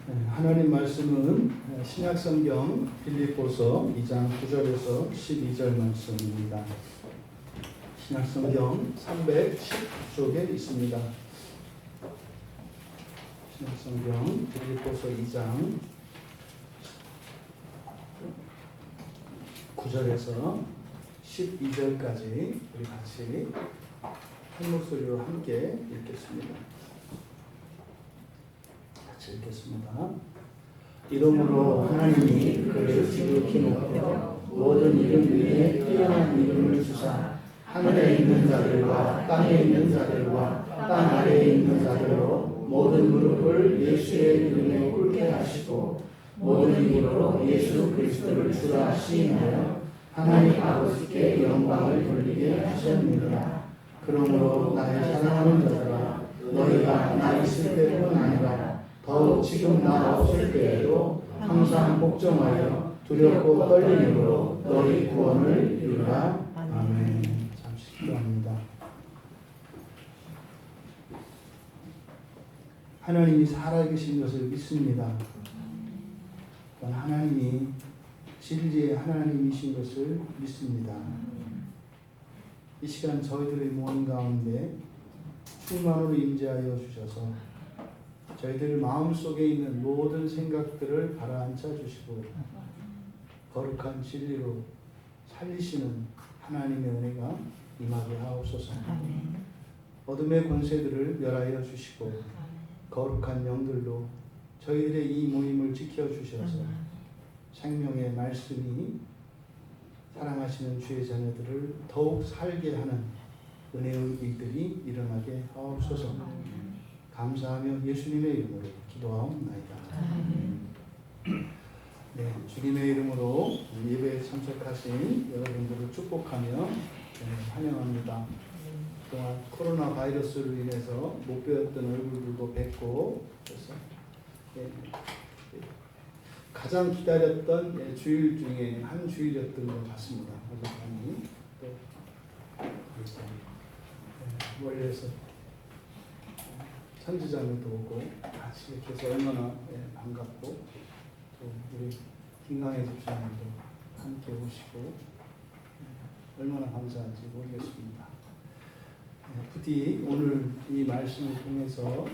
하나님 말씀은 신약성경 빌립보서 2장 9절에서 12절 말씀입니다. 신약성경 310쪽에 있습니다. 신약성경 빌립보서 2장 9절에서 12절까지 우리 같이 한 목소리로 함께 읽겠습니다. 읽겠습니다. 이러므로 하나님이 그를 지극히 높여 모든 이름 위에 뛰어난 이름을 주사 하늘에 있는 자들과 땅에 있는 자들과 땅 아래에 있는 자들로 모든 무릎을 예수의 이름에 꿇게 하시고 모든 입으로 예수 그리스도를 주라 시인하여 하나님 아버지께 영광을 돌리게 하셨느니라. 그러므로 나의 사랑하는 자들아 너희가 나 있을 때뿐 아니라 더욱 지금 나 없을 때에도 항상 복종하여 두렵고 떨림으로 너희 구원을 이루라. 아멘. 잠시 기도합니다. 하나님이 살아계신 것을 믿습니다. 하나님이 진리의 하나님이신 것을 믿습니다. 이 시간 저희들의 모임 가운데 충만으로 임재하여 주셔서 저희들 마음속에 있는 모든 생각들을 가라앉혀 주시고 거룩한 진리로 살리시는 하나님의 은혜가 임하게 하옵소서. 어둠의 권세들을 멸하여 주시고 거룩한 영들로 저희들의 이 모임을 지켜주셔서 생명의 말씀이 사랑하시는 주의 자녀들을 더욱 살게 하는 은혜의 일들이 일어나게 하옵소서. 감사하며 예수님의 이름으로 기도하옵나이다. 네, 주님의 이름으로 예배에 참석하신 여러분들을 축복하며 환영합니다. 그동안 코로나 바이러스로 인해서 못 뵈었던 얼굴들도 뵙고 그래서 가장 기다렸던 주일 중에 한 주일이었던 것 같습니다. 어젯밤이 또 멀리서 선지자님도 오고 같이 이렇게 해서 얼마나 반갑고 또 우리 김강혜 집사님도 함께 오시고 얼마나 감사한지 모르겠습니다. 부디 오늘 이 말씀을 통해서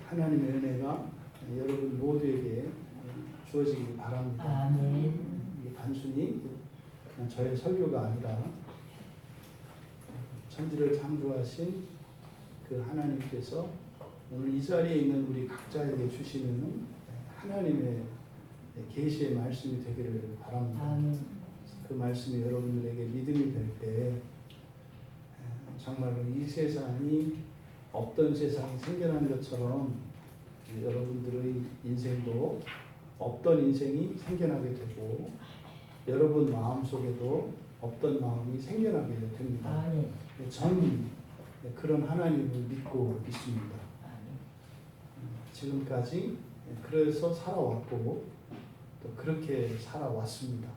하나님의 은혜가 여러분 모두에게 주어지길 바랍니다. 이게 단순히 그냥 저의 설교가 아니라 천지를 창조하신 그 하나님께서 오늘 이 자리에 있는 우리 각자에게 주시는 하나님의 계시의 말씀이 되기를 바랍니다. 그 말씀이 여러분들에게 믿음이 될 때 정말로 이 세상이 없던 세상이 생겨난 것처럼 여러분들의 인생도 없던 인생이 생겨나게 되고 여러분 마음속에도 없던 마음이 생겨나게 됩니다. 저는 그런 하나님을 믿고 있습니다. 지금까지 그래서 살아왔고 또 그렇게 살아왔습니다.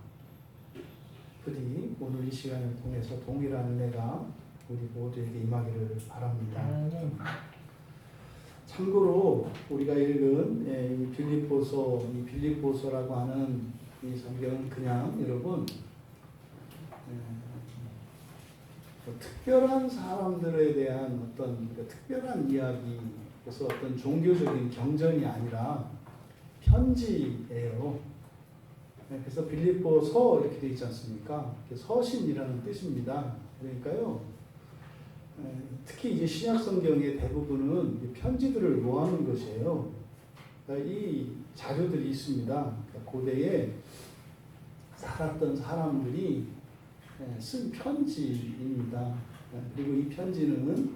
부디 오늘 이 시간을 통해서 동일한 은혜가 우리 모두에게 임하기를 바랍니다. 참고로 우리가 읽은 이 빌립보서라고 하는 이 성경은 그냥 여러분 특별한 사람들에 대한 어떤 특별한 이야기, 그래서 어떤 종교적인 경전이 아니라 편지예요. 그래서 빌립보서 이렇게 되어 있지 않습니까? 서신이라는 뜻입니다. 그러니까요, 특히 이제 신약 성경의 대부분은 편지들을 모아놓은 것이에요. 그러니까 이 자료들이 있습니다. 그러니까 고대에 살았던 사람들이 쓴 편지입니다. 그리고 이 편지는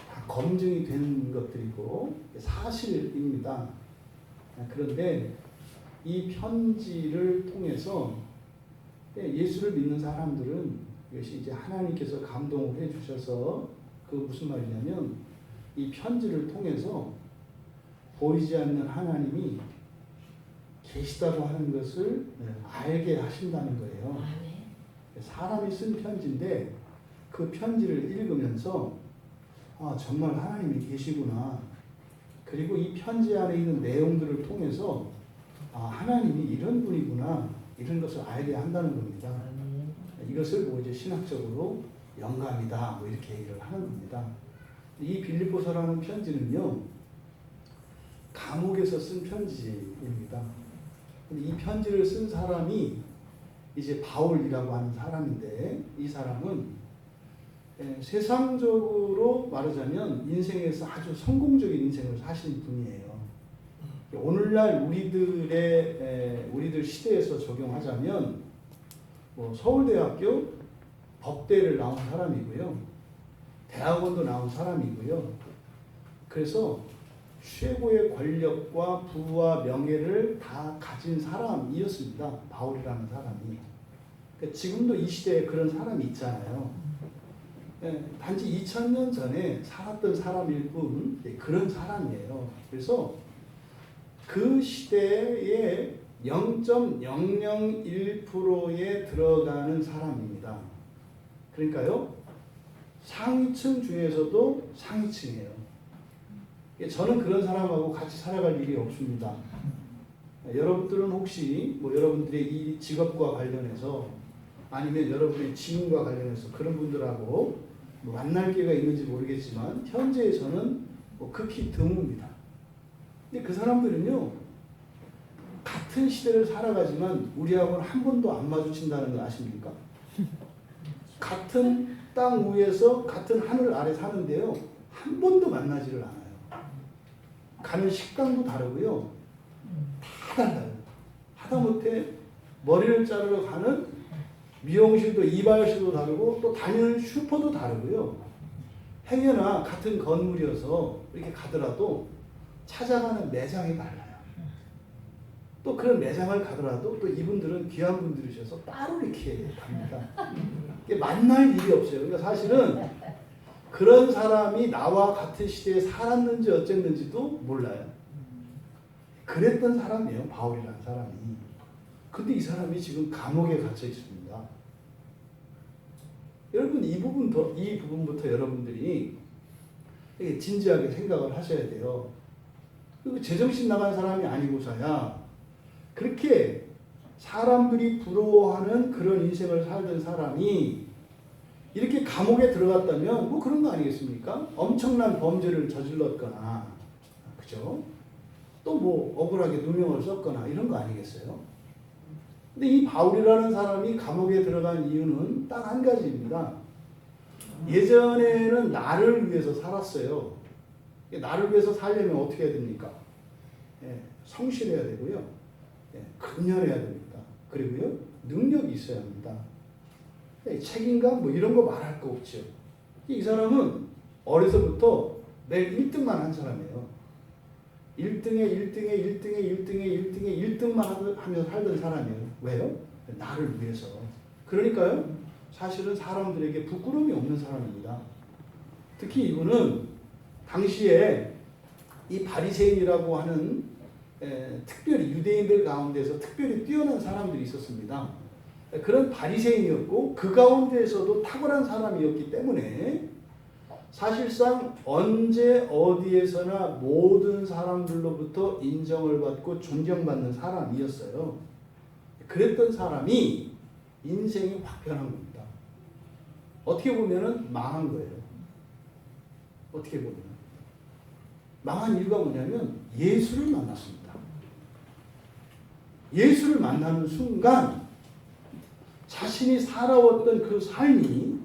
다 검증이 된 것들이고 사실입니다. 그런데 이 편지를 통해서 예수를 믿는 사람들은 이것이 이제 하나님께서 감동을 해주셔서 그 무슨 말이냐면 이 편지를 통해서 보이지 않는 하나님이 계시다고 하는 것을 알게 하신다는 거예요. 사람이 쓴 편지인데 그 편지를 읽으면서 아 정말 하나님이 계시구나 그리고 이 편지 안에 있는 내용들을 통해서 하나님이 이런 분이구나 이런 것을 알게 한다는 겁니다. 이것을 뭐 이제 신학적으로 영감이다 뭐 이렇게 얘기를 하는 겁니다. 이 빌립보서라는 편지는요 감옥에서 쓴 편지입니다. 근데 이 편지를 쓴 사람이 이제 바울이라고 하는 사람인데 이 사람은 세상적으로 말하자면 인생에서 아주 성공적인 인생을 사신 분이에요. 오늘날 우리들 시대에서 적용하자면 뭐 서울대학교 법대를 나온 사람이고요. 대학원도 나온 사람이고요. 그래서 최고의 권력과 부와 명예를 다 가진 사람이었습니다. 바울이라는 사람이. 그러니까 지금도 이 시대에 그런 사람이 있잖아요. 단지 2000년 전에 살았던 사람일 뿐 그런 사람이에요. 그래서 그 시대의 0.001%에 들어가는 사람입니다. 그러니까요 상위층 중에서도 상위층이에요. 저는 그런 사람하고 같이 살아갈 일이 없습니다. 여러분들은 혹시 뭐 여러분들의 이 직업과 관련해서 아니면 여러분의 지인과 관련해서 그런 분들하고 뭐 만날 기회가 있는지 모르겠지만 현재에서는 뭐 극히 드뭅니다. 근데 그 사람들은요 같은 시대를 살아가지만 우리하고는 한 번도 안 마주친다는 거 아십니까? 같은 땅 위에서 같은 하늘 아래 사는데요 한 번도 만나지를 않아요. 가는 식당도 다르고요 다 달라요. 하다못해 머리를 자르러 가는 미용실도 이발실도 다르고 또 다니는 슈퍼도 다르고요. 행여나 같은 건물이어서 이렇게 가더라도 찾아가는 매장이 달라요. 또 그런 매장을 가더라도 또 이분들은 귀한 분들이셔서 따로 이렇게 갑니다. 만날 일이 없어요. 그러니까 사실은 그런 사람이 나와 같은 시대에 살았는지 어쨌는지도 몰라요. 그랬던 사람이에요. 바울이라는 사람이. 근데 이 사람이 지금 감옥에 갇혀 있습니다. 여러분 이 부분부터 여러분들이 진지하게 생각을 하셔야 돼요. 그리고 제정신 나간 사람이 아니고서야 그렇게 사람들이 부러워하는 그런 인생을 살던 사람이 이렇게 감옥에 들어갔다면 뭐 그런 거 아니겠습니까? 엄청난 범죄를 저질렀거나 그죠? 또 뭐 억울하게 누명을 썼거나 이런 거 아니겠어요? 근데 이 바울이라는 사람이 감옥에 들어간 이유는 딱 한 가지입니다. 예전에는 나를 위해서 살았어요. 나를 위해서 살려면 어떻게 해야 됩니까? 성실해야 되고요. 근면해야 됩니다. 그리고요 능력이 있어야 합니다. 책임감 뭐 이런 거 말할 거 없죠. 이 사람은 어려서부터 매일 1등만 한 사람이에요. 1등에 1등만 하면서 살던 사람이에요. 왜요? 나를 위해서. 그러니까요 사실은 사람들에게 부끄러움이 없는 사람입니다. 특히 이분은 당시에 이 바리새인이라고 하는 특별히 유대인들 가운데서 특별히 뛰어난 사람들이 있었습니다. 그런 바리새인이었고 그 가운데에서도 탁월한 사람이었기 때문에 사실상 언제 어디에서나 모든 사람들로부터 인정을 받고 존경받는 사람이었어요. 그랬던 사람이 인생이 확 변한 겁니다. 어떻게 보면은 망한 거예요. 어떻게 보면 망한 이유가 뭐냐면 예수를 만났습니다. 예수를 만나는 순간 자신이 살아왔던 그 삶이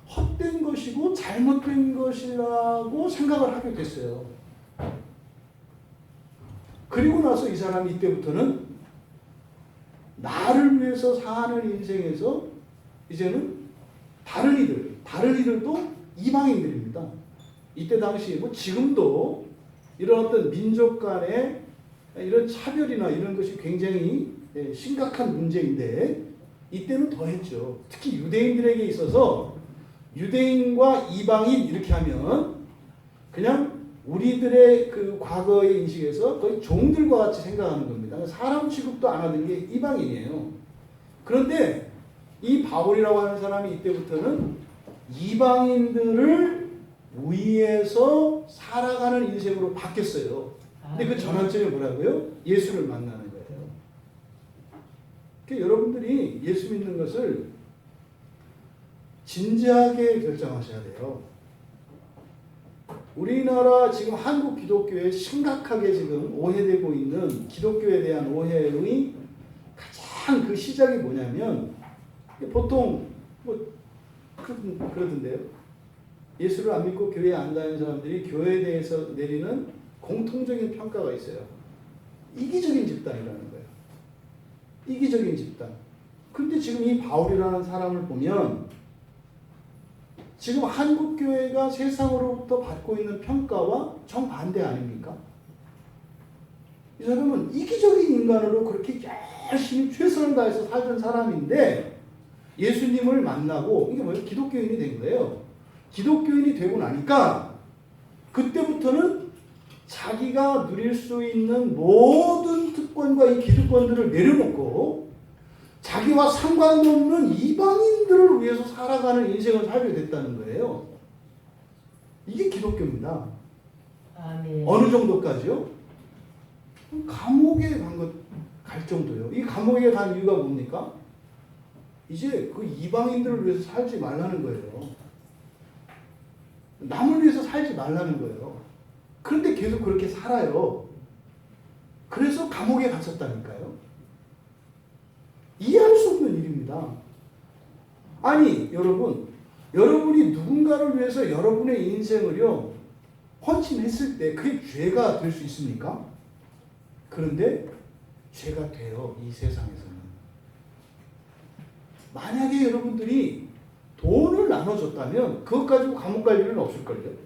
헛된 것이고 잘못된 것이라고 생각을 하게 됐어요. 그리고 나서 이 사람이 이때부터는 나를 위해서 사는 인생에서 이제는 다른 이들도 이방인들입니다. 이때 당시 뭐 지금도 이런 어떤 민족 간의 이런 차별이나 이런 것이 굉장히 심각한 문제인데 이때는 더했죠. 특히 유대인들에게 있어서 유대인과 이방인 이렇게 하면 그냥 우리들의 그 과거의 인식에서 거의 종들과 같이 생각하는 겁니다. 사람 취급도 안 하는 게 이방인이에요. 그런데 이 바울이라고 하는 사람이 이때부터는 이방인들을 위에서 살아가는 인생으로 바뀌었어요. 근데 그 전환점이 뭐라고요? 예수를 만나는 거예요. 그러니까 여러분들이 예수 믿는 것을 진지하게 결정하셔야 돼요. 우리나라 지금 한국 기독교에 심각하게 지금 오해되고 있는 기독교에 대한 오해의 가장 그 시작이 뭐냐면, 보통 뭐 그러던데요. 예수를 안 믿고 교회에 안 다니는 사람들이 교회에 대해서 내리는 공통적인 평가가 있어요. 이기적인 집단이라는 거예요. 이기적인 집단. 그런데 지금 이 바울이라는 사람을 보면 지금 한국 교회가 세상으로부터 받고 있는 평가와 정반대 아닙니까? 이 사람은 이기적인 인간으로 그렇게 열심히 최선을 다해서 살던 사람인데 예수님을 만나고, 이게 뭐예요? 기독교인이 된 거예요. 기독교인이 되고 나니까 그때부터는 자기가 누릴 수 있는 모든 특권과 이 기득권들을 내려놓고 자기와 상관없는 이방인들을 위해서 살아가는 인생을 살게 됐다는 거예요. 이게 기독교입니다. 아멘. 어느 정도까지요? 감옥에 갈 정도요. 이 감옥에 간 이유가 뭡니까? 이제 그 이방인들을 위해서 살지 말라는 거예요. 남을 위해서 살지 말라는 거예요. 그런데 계속 그렇게 살아요. 그래서 감옥에 갇혔다니까요. 이해할 수 없는 일입니다. 아니 여러분, 여러분이 누군가를 위해서 여러분의 인생을요 헌신했을 때 그게 죄가 될 수 있습니까? 그런데 죄가 돼요. 이 세상에서는. 만약에 여러분들이 돈을 나눠줬다면 그것 가지고 감옥 갈 일은 없을걸요.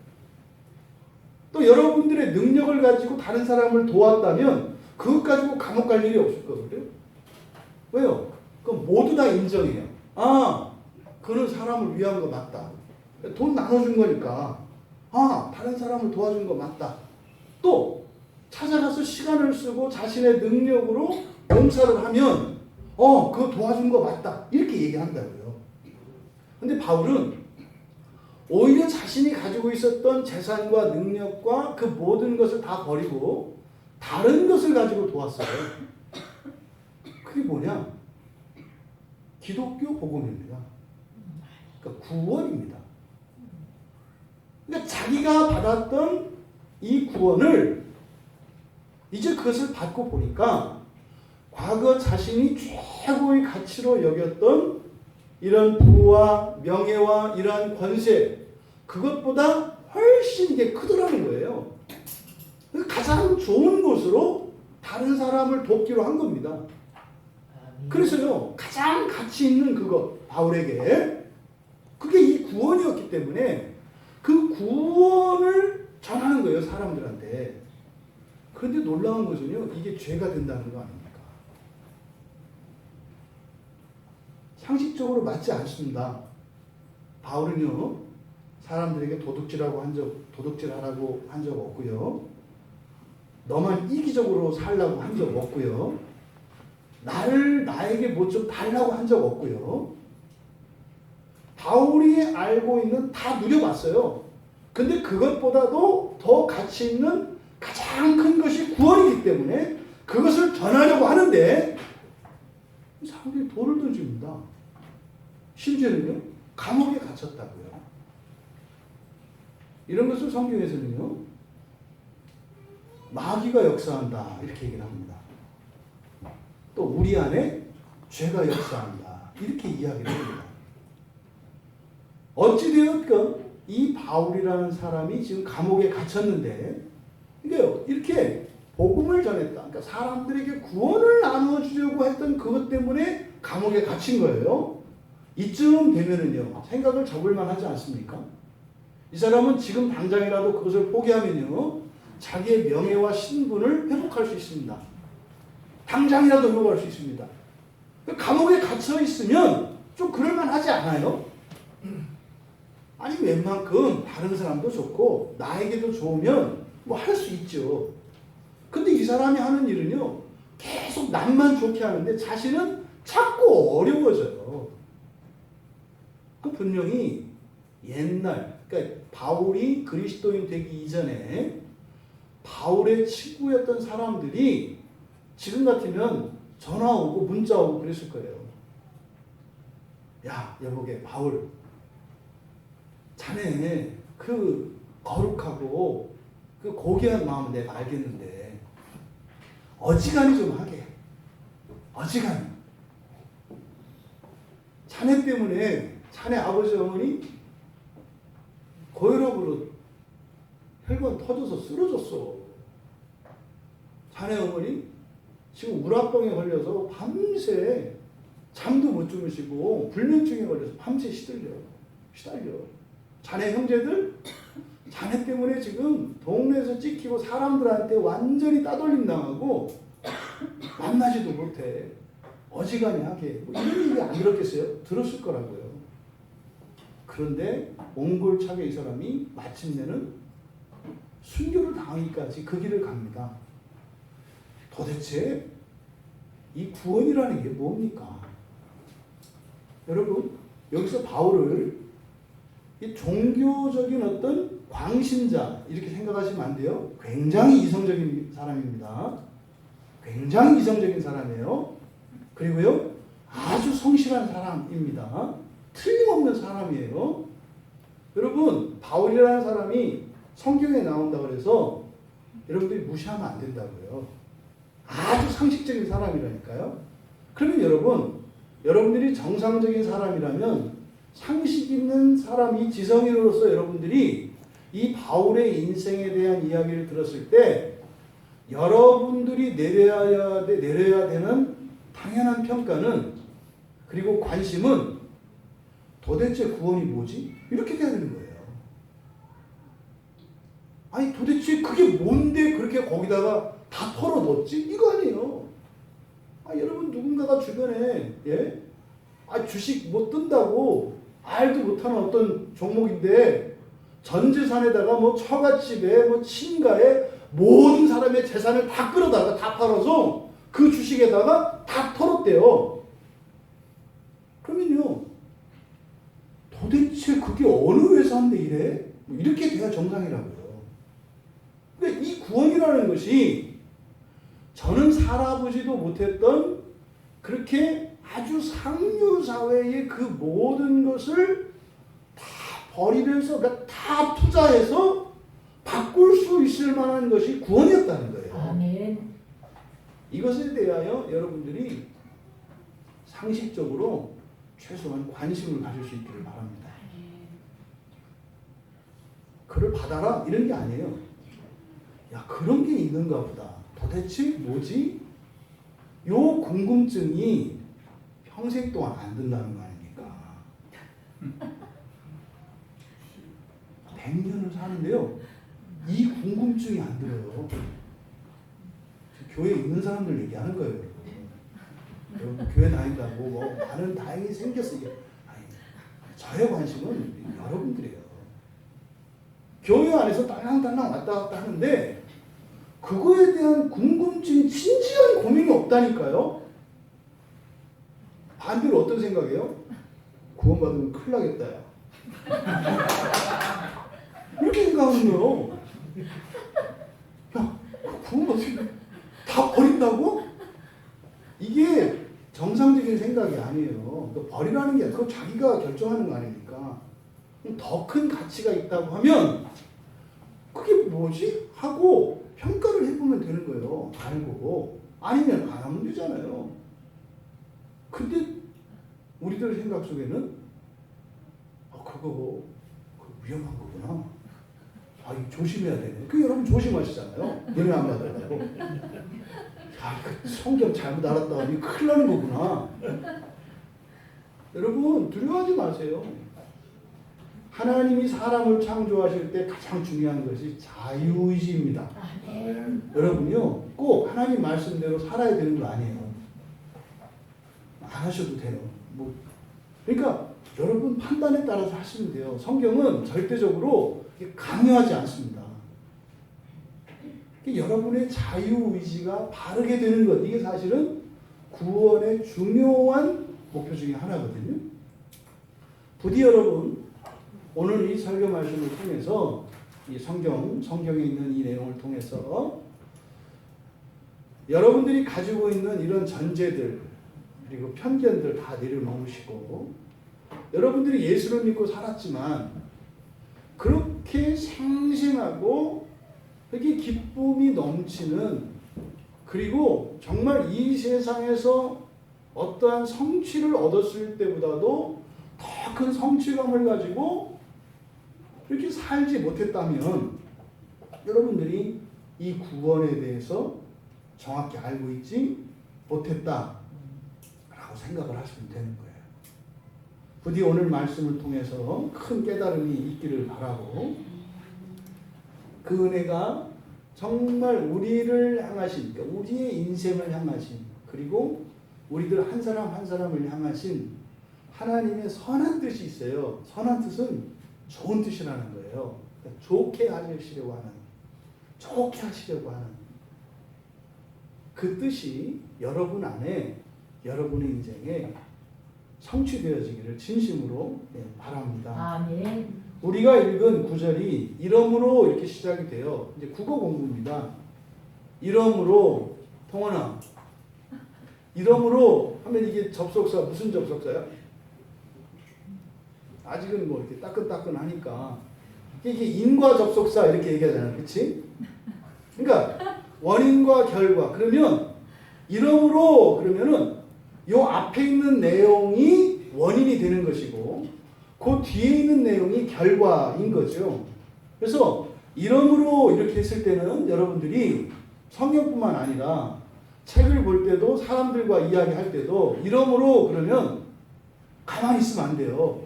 또 여러분들의 능력을 가지고 다른 사람을 도왔다면 그것 가지고 감옥 갈 일이 없을 거거든요. 왜요? 그럼 모두 다 인정해요. 아, 그는 사람을 위한 거 맞다. 돈 나눠준 거니까. 아, 다른 사람을 도와준 거 맞다. 또 찾아가서 시간을 쓰고 자신의 능력으로 봉사를 하면 그거 도와준 거 맞다. 이렇게 얘기한다고요. 근데 바울은 오히려 자신이 가지고 있었던 재산과 능력과 그 모든 것을 다 버리고 다른 것을 가지고 도왔어요. 그게 뭐냐? 기독교 복음입니다. 그러니까 구원입니다. 그러니까 자기가 받았던 이 구원을 이제 그것을 받고 보니까 과거 자신이 최고의 가치로 여겼던 이런 부와 명예와 이러한 권세, 그것보다 훨씬 이게 크더라는 거예요. 가장 좋은 곳으로 다른 사람을 돕기로 한 겁니다. 그래서요, 가장 가치 있는 그것, 바울에게 그게 이 구원이었기 때문에 그 구원을 전하는 거예요, 사람들한테. 그런데 놀라운 것은요, 이게 죄가 된다는 거 아닙니까? 상식적으로 맞지 않습니다. 바울은요, 사람들에게 도둑질하라고 한 적 없고요. 너만 이기적으로 살라고 한 적 없고요. 나에게 뭐 좀 달라고 한 적 없고요. 바울이 알고 있는 다 누려봤어요. 근데 그것보다도 더 가치 있는 가장 큰 것이 구원이기 때문에 그것을 전하려고 하는데 사람들이 돌을 던집니다. 심지어는요, 감옥에 갇혔다고요. 이런 것을 성경에서는요, 마귀가 역사한다 이렇게 얘기를 합니다. 또 우리 안에 죄가 역사한다 이렇게 이야기를 합니다. 어찌되었건 이 바울이라는 사람이 지금 감옥에 갇혔는데 이렇게 복음을 전했다. 그러니까 사람들에게 구원을 나눠주려고 했던 그것 때문에 감옥에 갇힌 거예요. 이쯤 되면은요, 생각을 접을만 하지 않습니까? 이 사람은 지금 당장이라도 그것을 포기하면요, 자기의 명예와 신분을 회복할 수 있습니다. 당장이라도 회복할 수 있습니다. 감옥에 갇혀 있으면 좀 그럴만 하지 않아요? 아니, 웬만큼 다른 사람도 좋고 나에게도 좋으면 뭐 할 수 있죠. 근데 이 사람이 하는 일은요, 계속 남만 좋게 하는데 자신은 자꾸 어려워져요. 그 분명히 옛날 그러니까 바울이 그리스도인 되기 이전에 바울의 친구였던 사람들이 지금 같으면 전화 오고 문자 오고 그랬을 거예요. 야, 여보게 바울, 자네 그 거룩하고 그 고귀한 마음은 내가 알겠는데 어지간히 좀 하게. 어지간히. 자네 때문에 자네 아버지 어머니 고혈압으로 혈관 터져서 쓰러졌어. 자네 어머니 지금 우라병에 걸려서 밤새 잠도 못 주무시고 불면증에 걸려서 밤새 시달려. 자네 형제들 자네 때문에 지금 동네에서 찍히고 사람들한테 완전히 따돌림 당하고 만나지도 못해. 어지간히 하게. 뭐 이런 얘기 안 들었겠어요? 들었을 거라고요. 그런데 몽골착의 이 사람이 마침내는 순교를 당하기까지 그 길을 갑니다. 도대체 이 구원이라는 게 뭡니까? 여러분, 여기서 바울을 이 종교적인 어떤 광신자 이렇게 생각하시면 안 돼요. 굉장히 이성적인 사람입니다. 굉장히 이성적인 사람이에요. 그리고요, 아주 성실한 사람입니다. 틀림없는 사람이에요. 여러분, 바울이라는 사람이 성경에 나온다고 해서 여러분들이 무시하면 안 된다고요. 아주 상식적인 사람이라니까요. 그러면 여러분들이 정상적인 사람이라면 상식 있는 사람이 지성인으로서 여러분들이 이 바울의 인생에 대한 이야기를 들었을 때 여러분들이 내려야 되는 당연한 평가는 그리고 관심은 도대체 구원이 뭐지? 이렇게 돼야 되는 거예요. 아니 도대체 그게 뭔데 그렇게 거기다가 다 털어넣었지? 이거 아니에요. 여러분 누군가가 주변에 주식 뭐 뜬다고 알도 못하는 어떤 종목인데 전 재산에다가 뭐 처갓집에 뭐 친가에 모든 사람의 재산을 다 끌어다가 다 팔아서 그 주식에다가 다 털었대요. 그러면요, 도대체 그게 어느 회사인데 이래? 뭐 이렇게 돼야 정상이라고요. 그러니까 이 구원이라는 것이 저는 살아보지도 못했던 그렇게 아주 상류 사회의 그 모든 것을 다 버리면서, 그러니까 다 투자해서 바꿀 수 있을 만한 것이 구원이었다는 거예요. 아멘. 이것에 대하여 여러분들이 상식적으로 최소한 관심을 가질 수 있기를 바랍니다. 그를 받아라 이런 게 아니에요. 야, 그런 게 있는가 보다. 도대체 뭐지? 요 궁금증이 평생 동안 안 든다는 거 아닙니까? 100년을 사는데요, 이 궁금증이 안 들어요. 교회에 있는 사람들 얘기하는 거예요. 여러분 교회 다닌다고 뭐 나는 다행히 생겼어. 이게 아니, 저의 관심은 여러분들이에요. 교회 안에서 딸랑딸랑 왔다 갔다 하는데 그거에 대한 궁금증이, 진지한 고민이 없다니까요. 반대로 어떤 생각이에요? 구원받으면 큰일 나겠다. 이렇게 생각하는거요. 야, 구원받으면 다 버린다고? 이게 정상적인 생각이 아니에요. 버리라는 게 아니라 그거 자기가 결정하는 거 아닙니까? 더 큰 가치가 있다고 하면 그게 뭐지? 하고 평가를 해보면 되는 거예요. 알고. 아니면 안 하면 되잖아요. 근데 우리들 생각 속에는 그거 위험한 거구나. 이거 조심해야 되네. 여러분 조심하시잖아요. 예매 안 받으려고. 성경 잘못 알았다 하니 큰일 나는 거구나. 여러분 두려워하지 마세요. 하나님이 사람을 창조하실 때 가장 중요한 것이 자유의지입니다. 여러분요, 꼭 하나님 말씀대로 살아야 되는 거 아니에요. 안 하셔도 돼요. 그러니까 여러분 판단에 따라서 하시면 돼요. 성경은 절대적으로 강요하지 않습니다. 여러분의 자유의지가 바르게 되는 것, 이게 사실은 구원의 중요한 목표 중에 하나거든요. 부디 여러분, 오늘 이 설교 말씀을 통해서 이 성경에 있는 이 내용을 통해서 여러분들이 가지고 있는 이런 전제들 그리고 편견들 다 내려놓으시고 여러분들이 예수를 믿고 살았지만 그렇게 생생하고 그렇게 기쁨이 넘치는 그리고 정말 이 세상에서 어떠한 성취를 얻었을 때보다도 더 큰 성취감을 가지고 이렇게 살지 못했다면 여러분들이 이 구원에 대해서 정확히 알고 있지 못했다라고 생각을 하시면 되는 거예요. 부디 오늘 말씀을 통해서 큰 깨달음이 있기를 바라고 그 은혜가 정말 우리를 향하신 그러니까 우리의 인생을 향하신 그리고 우리들 한 사람 한 사람을 향하신 하나님의 선한 뜻이 있어요. 선한 뜻은 좋은 뜻이라는 거예요. 그러니까 좋게 하시려고 하는 그 뜻이 여러분 안에 여러분의 인생에 성취되어지기를 진심으로 바랍니다. 아멘. 우리가 읽은 구절이 이러므로 이렇게 시작이 돼요. 이제 국어 공부입니다. 이러므로 통원아 이러므로 하면 이게 접속사 무슨 접속사야? 아직은 뭐 이렇게 따끈따끈하니까 이게 인과 접속사 이렇게 얘기하잖아요. 그렇지? 그러니까 원인과 결과 그러면 이러므로 그러면은 요 앞에 있는 내용이 원인이 되는 것이고 그 뒤에 있는 내용이 결과인 거죠. 그래서 이러므로 이렇게 했을 때는 여러분들이 성경뿐만 아니라 책을 볼 때도 사람들과 이야기할 때도 이러므로 그러면 가만히 있으면 안 돼요.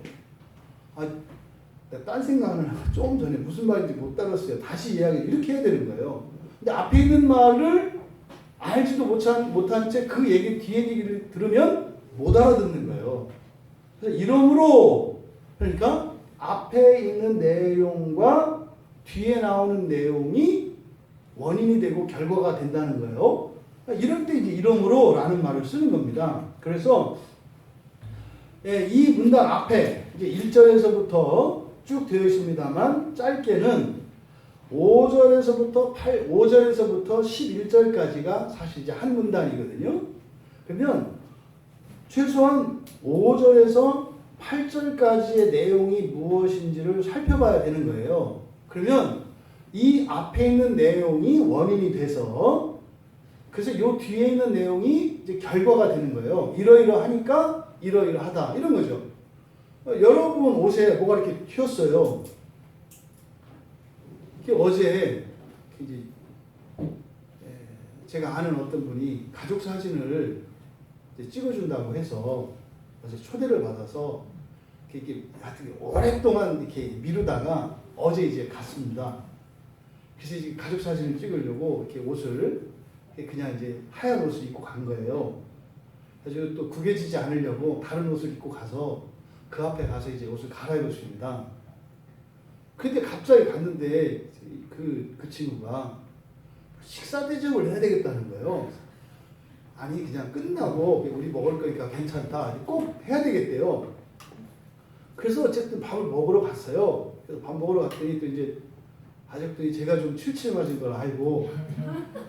딴 생각을 조금 전에 무슨 말인지 못 따랐어요. 다시 이야기 이렇게 해야 되는 거예요. 근데 앞에 있는 말을 알지도 못한 채 그 얘기 뒤에 얘기를 들으면 못 알아듣는 거예요. 그래서 이러므로 그러니까 앞에 있는 내용과 뒤에 나오는 내용이 원인이 되고 결과가 된다는 거예요. 이럴 때 이제 이러므로라는 말을 쓰는 겁니다. 그래서 이 문단 앞에 이제 1절에서부터 쭉 되어 있습니다만 짧게는 5절에서부터 11절까지가 사실 이제 한 문단이거든요. 그러면 최소한 5절에서 8절까지의 내용이 무엇인지를 살펴봐야 되는 거예요. 그러면 이 앞에 있는 내용이 원인이 돼서 그래서 요 뒤에 있는 내용이 이제 결과가 되는 거예요. 이러이러하니까 이러이러하다 이런 거죠. 여러분 옷에 뭐가 이렇게 튀었어요. 어제 이제 제가 아는 어떤 분이 가족 사진을 찍어준다고 해서 어제 초대를 받아서 이렇게 하여튼 오랫동안 이렇게 미루다가 어제 이제 갔습니다. 그래서 이제 가족 사진을 찍으려고 이렇게 옷을 그냥 이제 하얀 옷을 입고 간 거예요. 그래서 또 구겨지지 않으려고 다른 옷을 입고 가서 그 앞에 가서 이제 옷을 갈아입었습니다. 근데 갑자기 갔는데 그 친구가 식사 대접을 해야 되겠다는 거예요. 아니 그냥 끝나고 우리 먹을 거니까 괜찮다. 꼭 해야 되겠대요. 그래서 어쨌든 밥을 먹으러 갔어요. 그래서 밥 먹으러 갔더니 또 이제 가족들이 제가 좀 칠칠맞은 걸 알고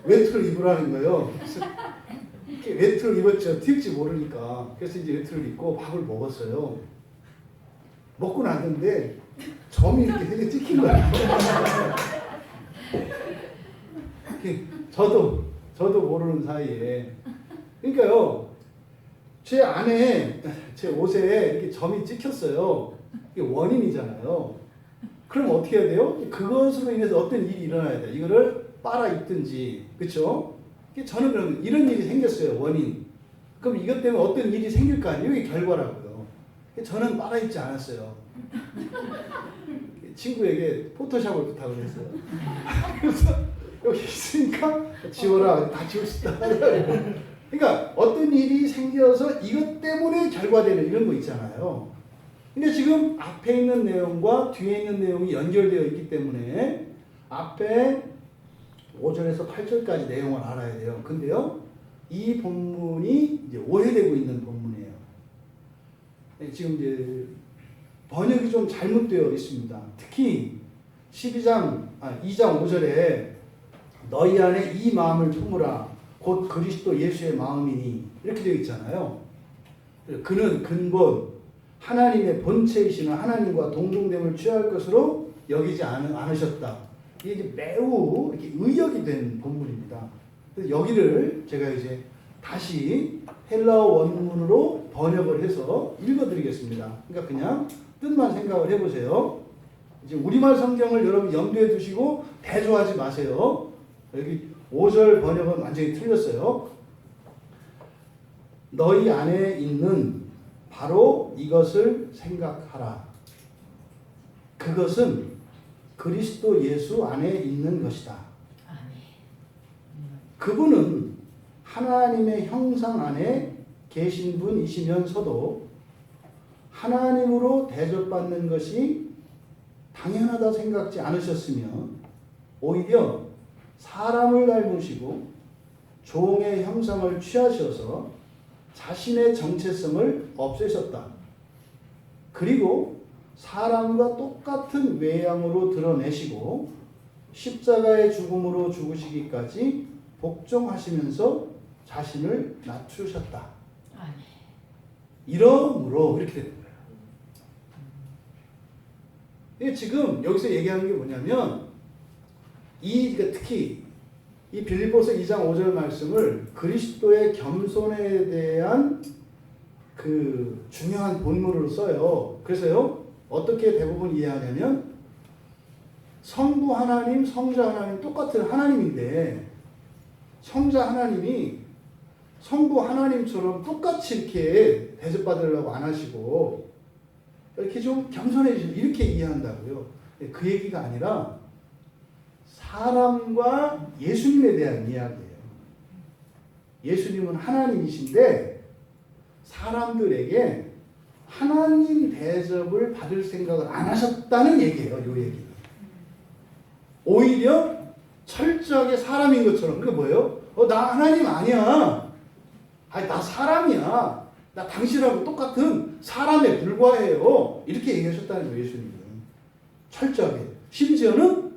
외투를 입으라는 거예요. 그래서 이렇게 외투를 입었죠. 튈지 모르니까. 그래서 이제 외투를 입고 밥을 먹었어요. 먹고 났는데 점이 이렇게 되게 찍힌 거예요. 저도 모르는 사이에. 그러니까요, 제 안에, 제 옷에 이렇게 점이 찍혔어요. 이게 원인이잖아요. 그럼 어떻게 해야 돼요? 그것으로 인해서 어떤 일이 일어나야 돼요. 이거를 빨아 입든지, 그렇죠? 저는 그럼 이런 일이 생겼어요. 원인. 그럼 이것 때문에 어떤 일이 생길 거 아니에요? 이게 결과라고요. 저는 빨아 입지 않았어요. 친구에게 포토샵을 부탁을 했어요. 그래서 여기 있으니까 지워라. 다 지울 수 있다. 그러니까 어떤 일이 생겨서 이것 때문에 결과되는 이런 거 있잖아요. 근데 지금 앞에 있는 내용과 뒤에 있는 내용이 연결되어 있기 때문에 앞에 5절에서 8절까지 내용을 알아야 돼요. 근데요, 이 본문이 이제 오해되고 있는 본문이에요. 지금 이제 번역이 좀 잘못되어 있습니다. 특히 2장 5절에 너희 안에 이 마음을 품으라 곧 그리스도 예수의 마음이니 이렇게 되어 있잖아요. 그는 근본 하나님의 본체이시는 하나님과 동등됨을 취할 것으로 여기지 않으셨다. 이게 매우 이렇게 의역이 된 본문입니다. 그래서 여기를 제가 이제 다시 헬라어 원문으로 번역을 해서 읽어드리겠습니다. 그러니까 그냥 뜻만 생각을 해보세요. 이제 우리말 성경을 여러분 염두에 두시고 대조하지 마세요. 여기 5절 번역은 완전히 틀렸어요. 너희 안에 있는 바로 이것을 생각하라. 그것은 그리스도 예수 안에 있는 것이다. 그분은 하나님의 형상 안에 계신 분이시면서도 하나님으로 대접받는 것이 당연하다 생각지 않으셨으며 오히려 사람을 닮으시고 종의 형상을 취하셔서 자신의 정체성을 없애셨다. 그리고 사람과 똑같은 외양으로 드러내시고 십자가의 죽음으로 죽으시기까지 복종하시면서 자신을 낮추셨다. 이러므로 이렇게 되는 거예요. 이게 지금 여기서 얘기하는 게 뭐냐면 특히 이 빌립보서 2장 5절 말씀을 그리스도의 겸손에 대한 그 중요한 본문으로 써요. 그래서요 어떻게 대부분 이해하냐면 성부 하나님, 성자 하나님 똑같은 하나님인데 성자 하나님이 성부 하나님처럼 똑같이 이렇게 대접받으려고 안 하시고 이렇게 좀 겸손해지고 이렇게 이해한다고요. 그 얘기가 아니라 사람과 예수님에 대한 이야기예요. 예수님은 하나님이신데 사람들에게 하나님 대접을 받을 생각을 안 하셨다는 얘기예요. 이 얘기는. 오히려 철저하게 사람인 것처럼. 그게 뭐예요? 나 하나님 아니야. 아니 나 사람이야. 나 당신하고 똑같은 사람에 불과해요. 이렇게 얘기하셨다는 거예요. 예수님은. 철저하게. 심지어는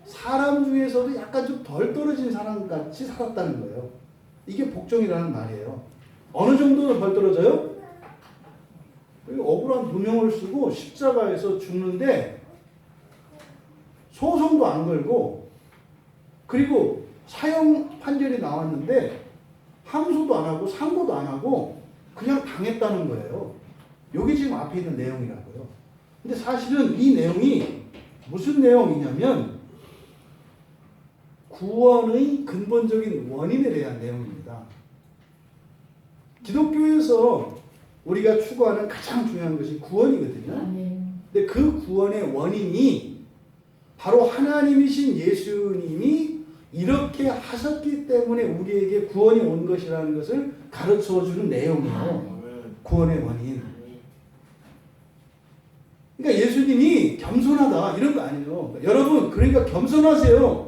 사람 중에서도 약간 좀 덜 떨어진 사람같이 살았다는 거예요. 이게 복종이라는 말이에요. 어느 정도는 덜 떨어져요? 억울한 누명을 쓰고 십자가에서 죽는데 소송도 안 걸고 그리고 사형 판결이 나왔는데 항소도 안 하고 상고도 안 하고 그냥 당했다는 거예요. 이게 지금 앞에 있는 내용이라고요. 근데 사실은 이 내용이 무슨 내용이냐면 구원의 근본적인 원인에 대한 내용입니다. 기독교에서 우리가 추구하는 가장 중요한 것이 구원이거든요. 근데 그 구원의 원인이 바로 하나님이신 예수님이 이렇게 하셨기 때문에 우리에게 구원이 온 것이라는 것을 가르쳐주는 내용이에요. 구원의 원인. 그러니까 예수님이 겸손하다 이런 거 아니에요. 여러분 그러니까 겸손하세요.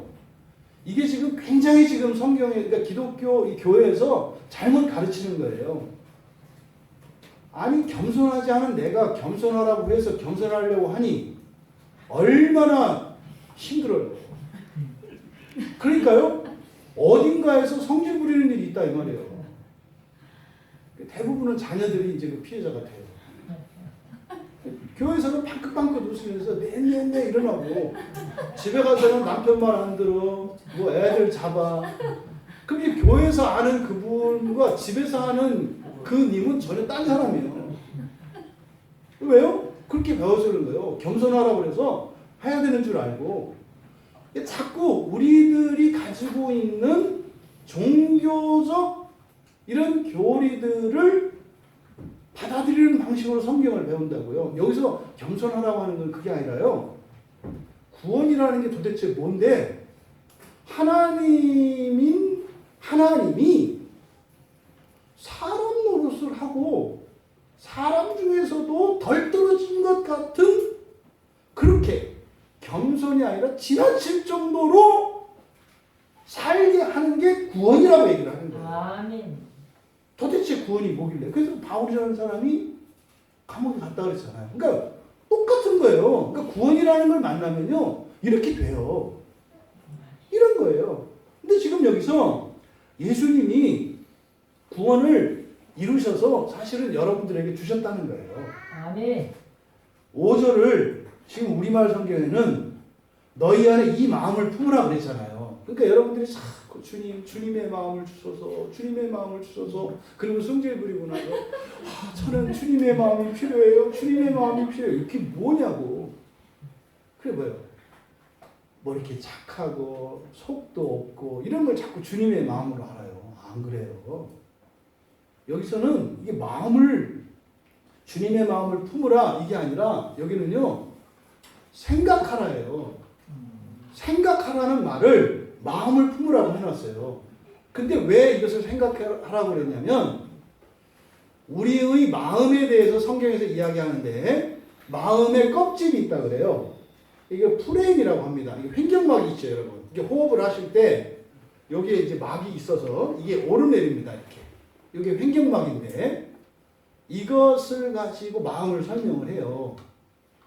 이게 지금 굉장히 지금 성경에 그러니까 기독교 이 교회에서 잘못 가르치는 거예요. 아니 겸손하지 않은 내가 겸손하라고 해서 겸손하려고 하니 얼마나 힘들어요. 그러니까요 어딘가에서 성질 부리는 일이 있다 이 말이에요. 대부분은 자녀들이 이제 그 피해자 같아요. 교회에서는 방긋방긋 웃으면서 네네네 일어나고 집에 가서는 남편 말 안 들어 뭐 애들 잡아. 그럼 이 교회에서 아는 그분과 집에서 하는 그 님은 전혀 딴 사람이에요. 왜요? 그렇게 배워서 그런 거예요. 겸손하라고 그래서 해야 되는 줄 알고 자꾸 우리들이 가지고 있는 종교적 이런 교리들을 받아들이는 방식으로 성경을 배운다고요. 여기서 겸손하라고 하는 건 그게 아니라요. 구원이라는 게 도대체 뭔데 하나님이 사람 노릇을 하고 사람 중에서도 덜 떨어진 것 같은 그렇게 겸손이 아니라 지나칠 정도로 살게 하는 게 구원이라고 얘기를 하는 거예요. 아멘. 도대체 구원이 뭐길래? 그래서 바울이라는 사람이 감옥에 갔다 그랬잖아요. 그러니까 거예요. 그러니까 구원이라는 걸 만나면요, 이렇게 돼요. 이런 거예요. 근데 지금 여기서 예수님이 구원을 이루셔서 사실은 여러분들에게 주셨다는 거예요. 아멘. 5절을 지금 우리말 성경에는 너희 안에 이 마음을 품으라 그랬잖아요. 그러니까 여러분들이 자꾸 주님의 마음을 주소서, 주님의 마음을 주소서, 그리고 성질 부리고 나서 저는 주님의 마음이 필요해요, 주님의 마음이 필요해요. 이게 뭐냐고. 그래 뭐예요? 뭐 이렇게 착하고 속도 없고 이런 걸 자꾸 주님의 마음으로 알아요. 안 그래요. 여기서는 이게 마음을, 주님의 마음을 품으라 이게 아니라 여기는요, 생각하라예요. 생각하라는 말을 마음을 품으라고 해놨어요. 근데 왜 이것을 생각하라고 그랬냐면, 우리의 마음에 대해서 성경에서 이야기하는데 마음의 껍질이 있다 그래요. 이게 프레임이라고 합니다. 이게 횡격막이 있죠, 여러분. 이게 호흡을 하실 때 여기에 이제 막이 있어서 이게 오르내립니다, 이렇게. 이게 횡격막인데 이것을 가지고 마음을 설명을 해요.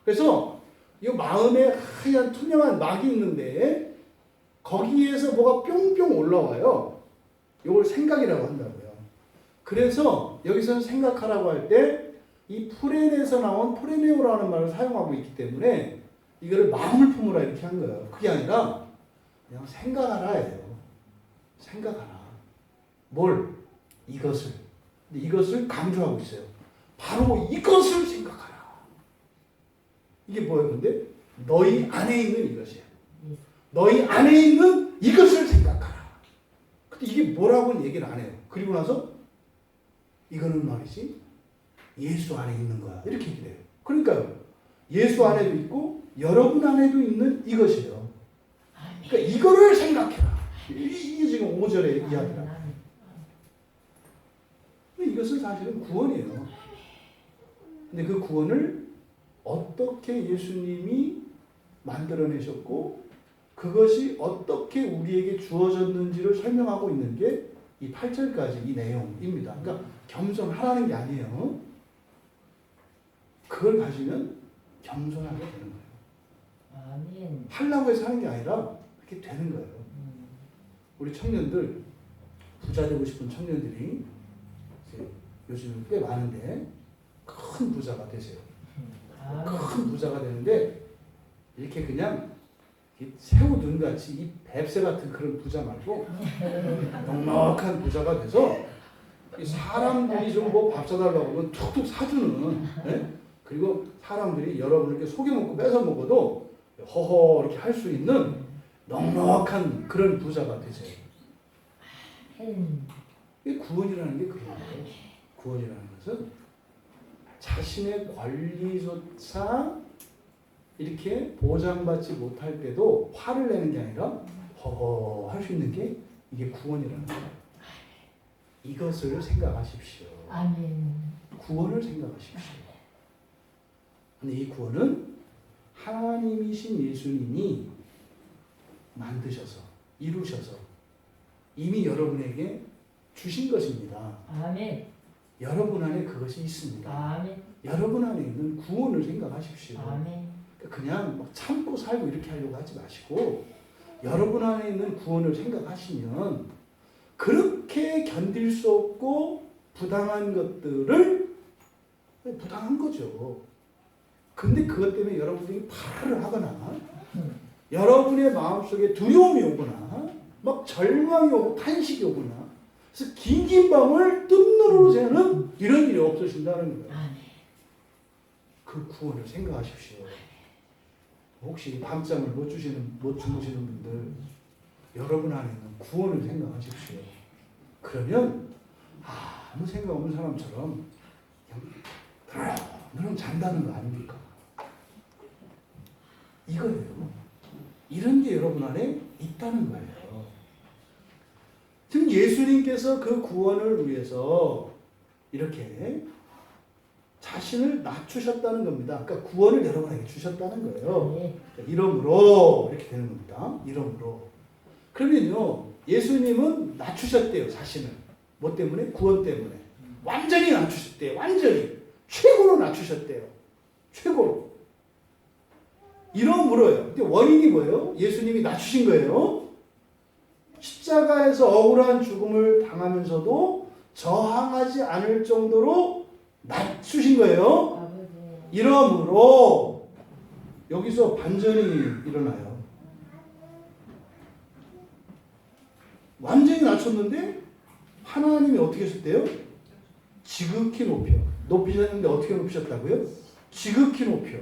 그래서 이 마음에 하얀 투명한 막이 있는데 거기에서 뭐가 뿅뿅 올라와요. 이걸 생각이라고 한다고요. 그래서 여기서는 생각하라고 할 때 이 프레네에서 나온 프레네오라는 말을 사용하고 있기 때문에 이거를 마음을 품으라 이렇게 한 거예요. 그게 아니라 그냥 생각하라예요. 생각하라. 뭘? 이것을. 근데 이것을 강조하고 있어요. 바로 이것을 생각하라. 이게 뭐예요? 근데 너희 안에 있는 이것이에요. 너희 안에 있는 이것을 생각하라. 근데 이게 뭐라고는 얘기를 안 해요. 그리고 나서 이거는 말이지 예수 안에 있는 거야. 이렇게 얘기를 해요. 그러니까요. 예수 안에도 있고 여러분 안에도 있는 이것이에요. 그러니까 이거를 생각해라. 이게 지금 5절의 이야기다. 이것은 사실은 구원이에요. 근데 그 구원을 어떻게 예수님이 만들어내셨고 그것이 어떻게 우리에게 주어졌는지를 설명하고 있는 게 이 8절까지 이 내용입니다. 그러니까 겸손하라는 게 아니에요. 그걸 가지면 겸손하게 되는 거예요. 아멘. 하려고 해서 하는 게 아니라 그렇게 되는 거예요. 우리 청년들, 부자 되고 싶은 청년들이 요즘 꽤 많은데 큰 부자가 되세요. 큰 부자가 되는데 이렇게 그냥 새우 눈같이 이 뱁새 같은 그런 부자 말고 넉넉한 부자가 돼서 사람들이 좀 뭐 밥 사달라고 하면 툭툭 사주는, 네? 그리고 사람들이 여러분에게 속여 먹고 뺏어 먹어도 허허 이렇게 할 수 있는 넉넉한 그런 부자가 되세요. 이 구원이라는 게 그런 거예요. 구원이라는 것은 자신의 권리조차 이렇게 보장받지 못할 때도 화를 내는 게 아니라 허허 할 수 있는 게 이게 구원이라는 거예요. 이것을 생각하십시오. 아멘. 구원을 생각하십시오. 근데 이 구원은 하나님이신 예수님이 만드셔서 이루셔서 이미 여러분에게 주신 것입니다. 아멘. 여러분 안에 그것이 있습니다. 아멘. 여러분 안에 있는 구원을 생각하십시오. 아멘. 그냥 막 참고 살고 이렇게 하려고 하지 마시고 여러분 안에 있는 구원을 생각하시면 그렇게 견딜 수 없고 부당한 것들을 부당한 거죠. 근데 그것 때문에 여러분들이 발을 하거나 여러분의 마음속에 두려움이 오거나 막 절망이 오고 탄식이 오거나 그래서 긴 밤을 뜬눈으로 새는 이런 일이 없으신다는 거예요. 그 구원을 생각하십시오. 혹시 밤잠을 못 주무시는 분들 여러분 안에 있는 구원을 생각하십시오. 그러면 아무 생각 없는 사람처럼 그냥 너는 잔다는 거 아닙니까? 이거예요. 이런 게 여러분 안에 있다는 거예요. 지금 예수님께서 그 구원을 위해서 이렇게 자신을 낮추셨다는 겁니다. 그러니까 구원을 여러분에게 주셨다는 거예요. 그러니까 이러므로 이렇게 되는 겁니다. 이러므로. 그러면요, 예수님은 낮추셨대요, 자신을. 뭐 때문에? 구원 때문에. 완전히 낮추셨대요. 완전히. 최고로 낮추셨대요. 최고로. 이러므로요. 근데 원인이 뭐예요? 예수님이 낮추신 거예요. 십자가에서 억울한 죽음을 당하면서도 저항하지 않을 정도로 낮추신 거예요. 이러므로 여기서 반전이 일어나요. 완전히 낮췄는데 하나님이 어떻게 하셨대요? 지극히 높이셨는데 어떻게 높이셨다고요? 지극히 높여.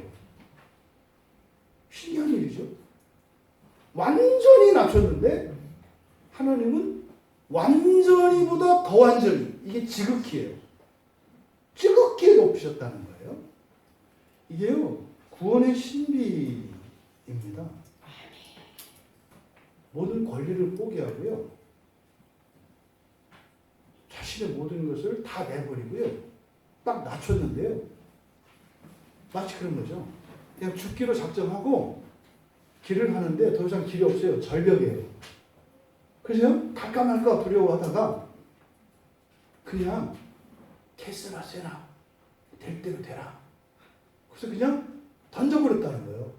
신기한 일이죠. 완전히 낮췄는데 하나님은 완전히보다 더 완전히, 이게 지극히예요. 지극히 높이셨다는 거예요. 이게요, 구원의 신비입니다. 모든 권리를 포기하고요, 자신의 모든 것을 다 내버리고요, 딱 낮췄는데요, 마치 그런 거죠. 그냥 죽기로 작정하고 길을 하는데 더 이상 길이 없어요. 절벽이에요. 그래서 갈까 말까 두려워하다가 그냥 캐스나 세나 될 대로 되라. 그래서 그냥 던져버렸다는 거예요.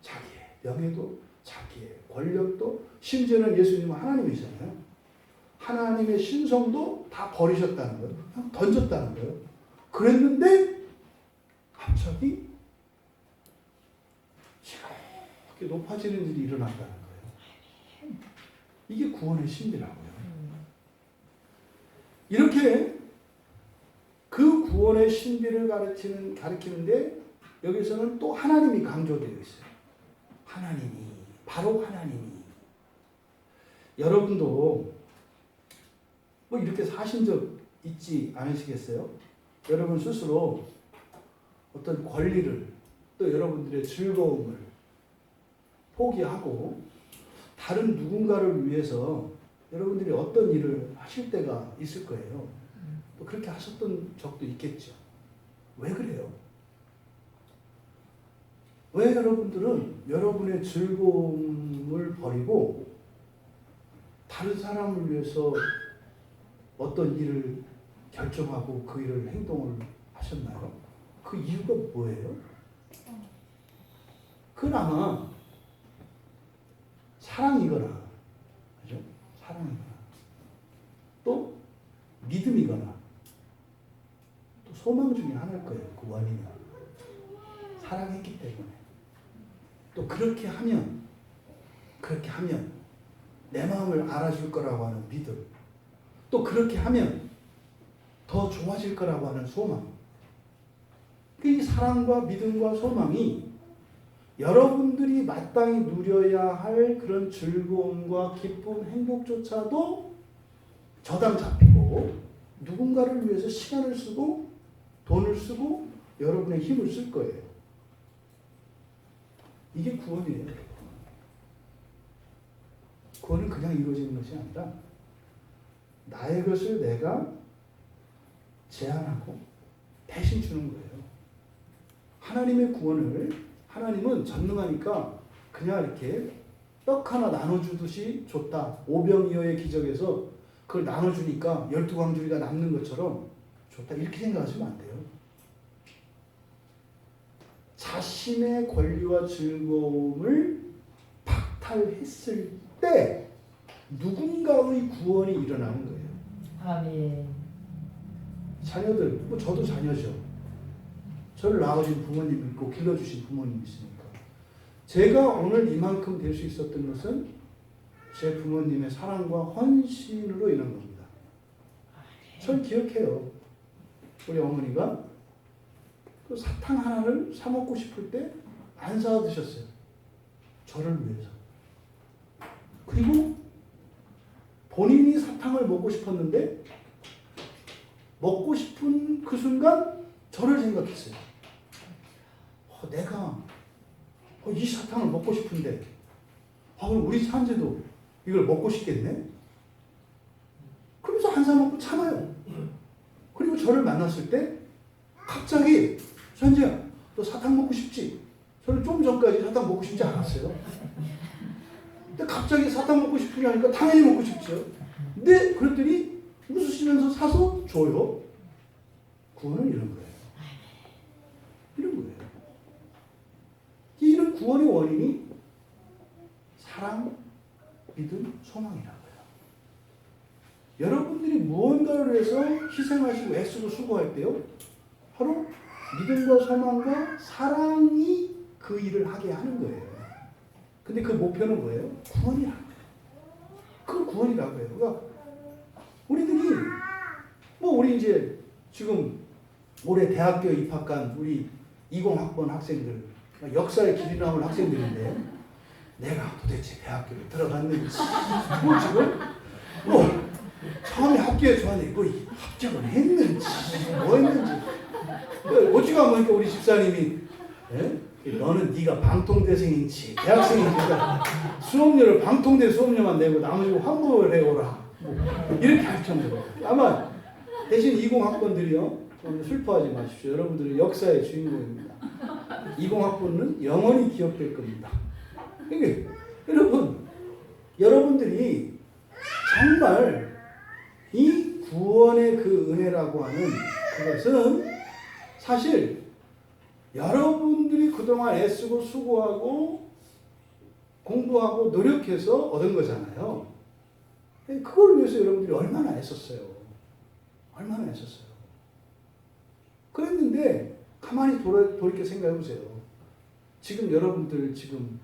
자기의 명예도, 자기의 권력도, 심지어는 예수님은 하나님이잖아요. 하나님의 신성도 다 버리셨다는 거예요. 그냥 던졌다는 거예요. 그랬는데 갑자기 이렇게 높아지는 일이 일어났다는 거예요. 이게 구원의 신비라고요. 이렇게 그 구원의 신비를 가르치는데 여기서는 또 하나님이 강조되어 있어요. 하나님이, 바로 하나님이. 여러분도 뭐 이렇게 사신 적 있지 않으시겠어요? 여러분 스스로 어떤 권리를, 또 여러분들의 즐거움을 포기하고 다른 누군가를 위해서 여러분들이 어떤 일을 하실 때가 있을 거예요. 또 그렇게 하셨던 적도 있겠죠. 왜 그래요? 왜 여러분들은 여러분의 즐거움을 버리고 다른 사람을 위해서 어떤 일을 결정하고 그 일을 행동을 하셨나요? 그 이유가 뭐예요? 그건 아마 사랑이거나, 그죠? 사랑이거나, 또 믿음이거나, 또 소망 중에 하나일 거예요. 그 원인은 사랑했기 때문에. 또 그렇게 하면 내 마음을 알아줄 거라고 하는 믿음, 또 그렇게 하면 더 좋아질 거라고 하는 소망. 이 사랑과 믿음과 소망이 여러분들이 마땅히 누려야 할 그런 즐거움과 기쁨, 행복조차도 저당 잡히고 누군가를 위해서 시간을 쓰고 돈을 쓰고 여러분의 힘을 쓸 거예요. 이게 구원이에요. 구원은 그냥 이루어지는 것이 아니라 나의 것을 내가 제한하고 대신 주는 거예요. 하나님의 구원을, 하나님은 전능하니까 그냥 이렇게 떡 하나 나눠주듯이 줬다. 오병이어의 기적에서 그걸 나눠주니까 12광주리가 남는 것처럼 줬다. 이렇게 생각하시면 안 돼요. 자신의 권리와 즐거움을 박탈했을 때 누군가의 구원이 일어나는 거예요. 아멘. 자녀들, 뭐 저도 자녀죠. 저를 낳아주신 부모님 있고 길러주신 부모님 있으니까. 제가 오늘 이만큼 될 수 있었던 것은 제 부모님의 사랑과 헌신으로 인한 겁니다. 전 기억해요. 우리 어머니가 그 사탕 하나를 사 먹고 싶을 때 안 사 드셨어요. 저를 위해서. 그리고 본인이 사탕을 먹고 싶었는데 먹고 싶은 그 순간 저를 생각했어요. 내가 이 사탕을 먹고 싶은데 그럼 우리 산재도 이걸 먹고 싶겠네? 그러면서 한 사 먹고 참아요. 그리고 저를 만났을 때 갑자기 산재야, 너 사탕 먹고 싶지? 저는 좀 전까지 사탕 먹고 싶지 않았어요. 근데 갑자기 사탕 먹고 싶은 게 아니까 당연히 먹고 싶죠. 근데 그랬더니 웃으시면서 사서 줘요. 구원은 이런 거예요. 이런 거예요. 구원의 원인이 사랑, 믿음, 소망이라고요. 여러분들이 무언가를 위해서 희생하시고 애쓰고 수고할 때요, 바로 믿음과 소망과 사랑이 그 일을 하게 하는 거예요. 근데 그 목표는 뭐예요? 구원이라는 거예요. 그 구원이라고 해요. 그러니까 우리들이 우리 이제 지금 올해 대학교 입학한 우리 20학번 학생들, 역사의 길이 나온 학생들인데, 내가 도대체 대학교를 들어갔는지, 지금 처음에 학교에 좋았는데 합격을 했는지 뭐 했는지, 어찌가 보니까 우리 집사님이 너는 네가 방통대생인지 대학생인지 수업료를 방통대 수업료만 내고 나머지 환불을 해오라, 이렇게 할 정도로. 아마 대신 20학번들이요, 슬퍼하지 마십시오. 여러분들은 역사의 주인공입니다. 20학번은 영원히 기억될 겁니다. 그러니까 여러분들이 정말 이 구원의 그 은혜라고 하는 그것은 사실 여러분들이 그동안 애쓰고 수고하고 공부하고 노력해서 얻은 거잖아요. 그걸 위해서 여러분들이 얼마나 애썼어요. 얼마나 애썼어요. 그랬는데 가만히 돌이켜 생각해 보세요. 지금 여러분들 지금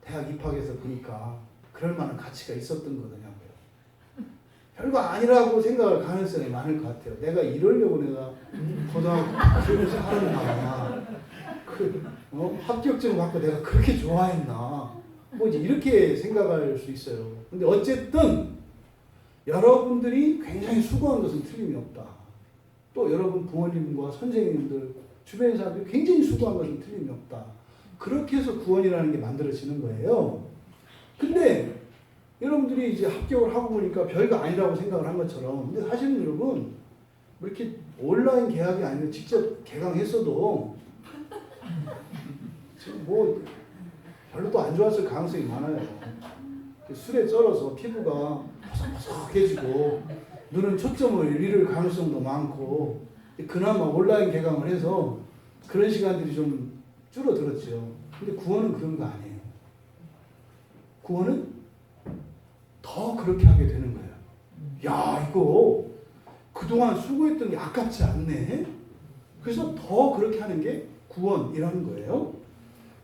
대학 입학해서 보니까 그럴 만한 가치가 있었던 거냐고요. 별거 아니라고 생각할 가능성이 많을 것 같아요. 내가 이러려고 내가 고등학교 그러면서 하는가, 합격증 받고 내가 그렇게 좋아했나, 이제 이렇게 생각할 수 있어요. 근데 어쨌든 여러분들이 굉장히 수고한 것은 틀림이 없다. 또 여러분 부모님과 선생님들, 주변 사람들이 굉장히 수고한 것은 틀림이 없다. 그렇게 해서 구원이라는 게 만들어지는 거예요. 근데 여러분들이 이제 합격을 하고 보니까 별거 아니라고 생각을 한 것처럼, 근데 사실은 여러분, 이렇게 온라인 개학이 아니라 직접 개강했어도 지금 별로 또 안 좋았을 가능성이 많아요. 술에 쩔어서 피부가 퍼석퍼석해지고 눈은 초점을 잃을 가능성도 많고, 그나마 온라인 개강을 해서 그런 시간들이 좀 줄어들었죠. 근데 구원은 그런 거 아니에요. 구원은 더 그렇게 하게 되는 거예요. 야, 이거 그동안 수고했던 게 아깝지 않네. 그래서 더 그렇게 하는 게 구원이라는 거예요.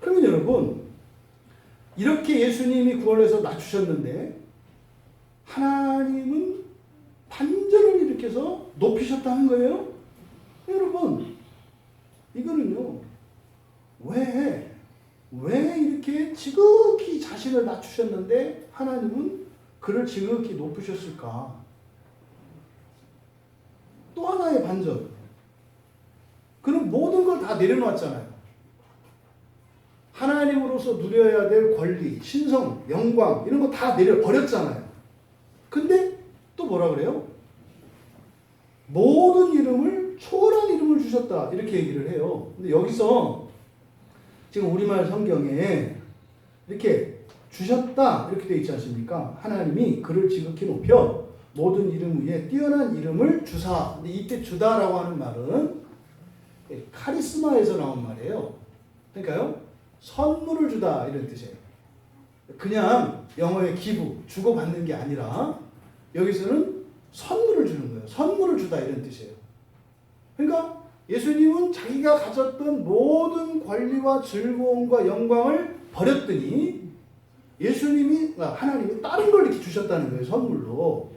그러면 여러분, 이렇게 예수님이 구원해서 낮추셨는데 하나님은 반전을 일으켜서 높이셨다는 거예요. 여러분, 이거는요, 왜 이렇게 지극히 자신을 낮추셨는데 하나님은 그를 지극히 높으셨을까? 또 하나의 반전. 그는 모든 걸 다 내려놨잖아요. 하나님으로서 누려야 될 권리, 신성, 영광 이런 거 다 내려버렸잖아요. 근데 또 뭐라 그래요? 모든 이름을, 초월한 이름을 주셨다, 이렇게 얘기를 해요. 근데 여기서 지금 우리말 성경에 이렇게 주셨다 이렇게 되어 있지 않습니까? 하나님이 그를 지극히 높여 모든 이름 위에 뛰어난 이름을 주사. 근데 이때 주다라고 하는 말은 카리스마에서 나온 말이에요. 그러니까요, 선물을 주다 이런 뜻이에요. 그냥 영어의 기부, 주고받는 게 아니라 여기서는 선물을 주는 거예요. 선물을 주다 이런 뜻이에요. 그러니까 예수님은 자기가 가졌던 모든 권리와 즐거움과 영광을 버렸더니 하나님이 다른 걸 이렇게 주셨다는 거예요. 선물로.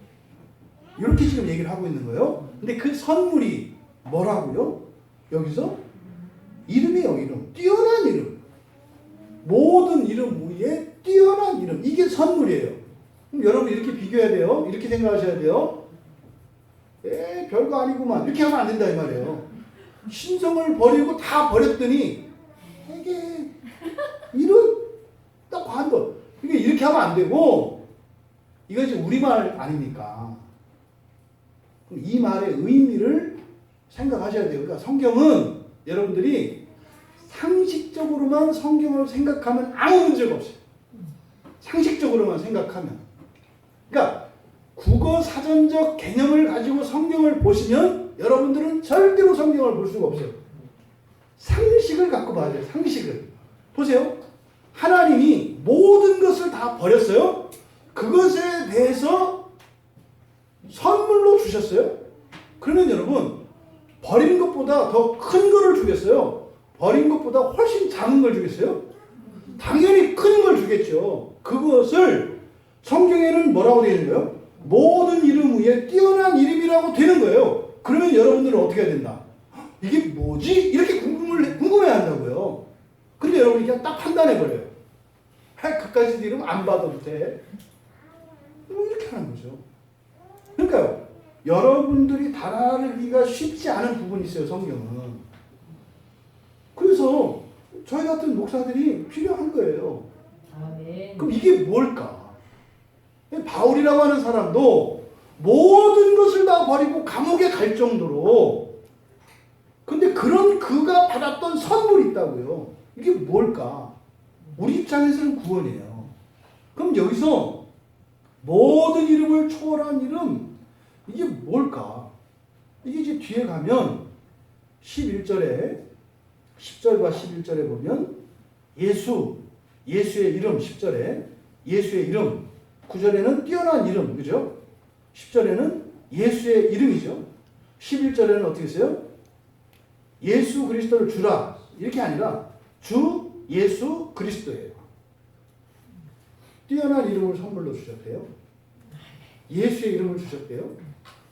이렇게 지금 얘기를 하고 있는 거예요. 근데 그 선물이 뭐라고요? 여기서 이름이에요. 이름. 뛰어난 이름. 모든 이름 위에 뛰어난 이름. 이게 선물이에요. 그럼 여러분 이렇게 비교해야 돼요. 이렇게 생각하셔야 돼요. 별거 아니구만. 이렇게 하면 안 된다 이 말이에요. 신성을 버리고 다 버렸더니 이게 이런 딱 관도. 이렇게 하면 안 되고, 이건 이제 우리말 아닙니까? 그럼 이 말의 의미를 생각하셔야 돼요. 그러니까 성경은 여러분들이 상식적으로만 성경을 생각하면 아무 문제가 없어요. 상식적으로만 생각하면. 그러니까 국어 사전적 개념을 가지고 성경을 보시면 여러분들은 절대로 성경을 볼 수가 없어요. 상식을 갖고 봐야 돼요. 상식을. 보세요. 하나님이 모든 것을 다 버렸어요. 그것에 대해서 선물로 주셨어요. 그러면 여러분, 버린 것보다 더 큰 거를 주겠어요? 버린 것보다 훨씬 작은 걸 주겠어요? 당연히 큰 걸 주겠죠. 그것을 성경에는 뭐라고 되어 있는 거예요? 모든 이름 위에 뛰어난 이름이라고 되는 거예요. 그러면 여러분들은 어떻게 해야 된다? 이게 뭐지? 이렇게 궁금해 한다고요. 근데 여러분이 그냥 딱 판단해버려요. 그까지 이름 안 봐도 돼. 이렇게 하는 거죠. 그러니까요. 여러분들이 달아내기가 쉽지 않은 부분이 있어요. 성경은. 그래서 저희 같은 목사들이 필요한 거예요. 아멘. 그럼 이게 뭘까? 바울이라고 하는 사람도 모든 것을 다 버리고 감옥에 갈 정도로, 근데 그런 그가 받았던 선물이 있다고요. 이게 뭘까? 우리 입장에서는 구원이에요. 그럼 여기서 모든 이름을 초월한 이름, 이게 뭘까? 이게 이제 뒤에 가면 11절에 10절과 11절에 보면 예수의 이름, 10절에 예수의 이름, 9절에는 뛰어난 이름, 그죠? 10절에는 예수의 이름이죠. 11절에는 어떻게 써요? 예수 그리스도를 주라. 이렇게 아니라 주 예수 그리스도예요. 뛰어난 이름을 선물로 주셨대요. 예수의 이름을 주셨대요.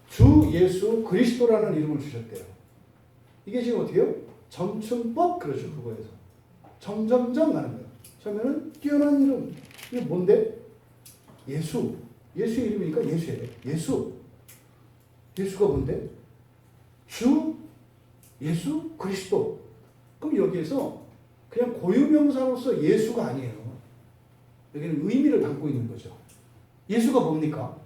주 예수 그리스도라는 이름을 주셨대요. 이게 지금 어떻게 해요? 점층법 그러죠. 그거에서 점점점 가는 거예요. 처음에는 뛰어난 이름. 이게 뭔데? 예수의 이름이니까 예수예요. 예수가 뭔데? 주 예수 그리스도. 그럼 여기에서 그냥 고유명사로서 예수가 아니에요. 여기는 의미를 담고 있는 거죠. 예수가 뭡니까?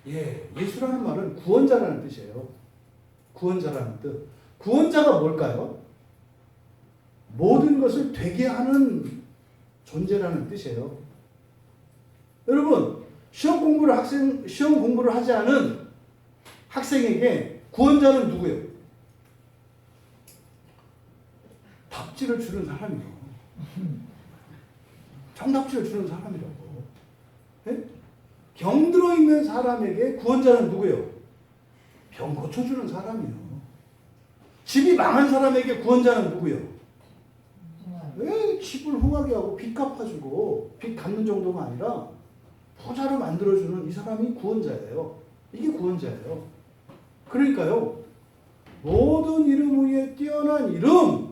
예수라는 말은 구원자라는 뜻이에요. 구원자라는 뜻. 구원자가 뭘까요? 모든 것을 되게 하는 존재라는 뜻이에요. 여러분, 시험 공부를 하지 않은 학생에게 구원자는 누구예요? 답지를 주는 사람이요. 정답지를 주는 사람이라고. 네? 병 들어있는 사람에게 구원자는 누구예요? 병 고쳐주는 사람이요. 집이 망한 사람에게 구원자는 누구예요? 왜 집을 흥하게 하고 빚 갚아주고 빚 갚는 정도가 아니라 부자로 만들어주는 이 사람이 구원자예요. 이게 구원자예요. 그러니까요. 모든 이름 위에 뛰어난 이름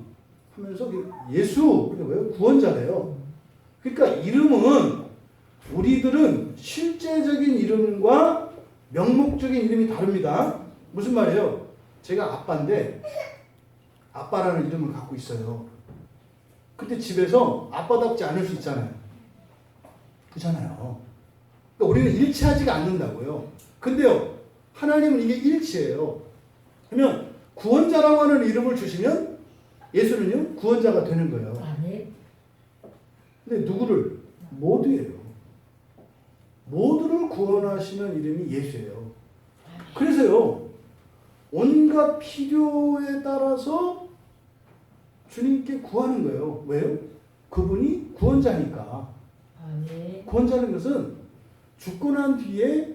하면서 예수, 그리고 구원자래요. 그러니까 이름은 우리들은 실제적인 이름과 명목적인 이름이 다릅니다. 무슨 말이에요? 제가 아빠인데 아빠라는 이름을 갖고 있어요. 근데 집에서 아빠답지 않을 수 있잖아요. 그렇잖아요. 그러니까 우리는 일치하지가 않는다고요. 근데요, 하나님은 이게 일치해요. 그러면 구원자라고 하는 이름을 주시면 예수는요, 구원자가 되는 거예요. 근데 누구를? 모두예요. 모두를 구원하시는 이름이 예수예요. 그래서요, 온갖 필요에 따라서 주님께 구하는 거예요. 왜요? 그분이 구원자니까. 구원자는 것은 죽고 난 뒤에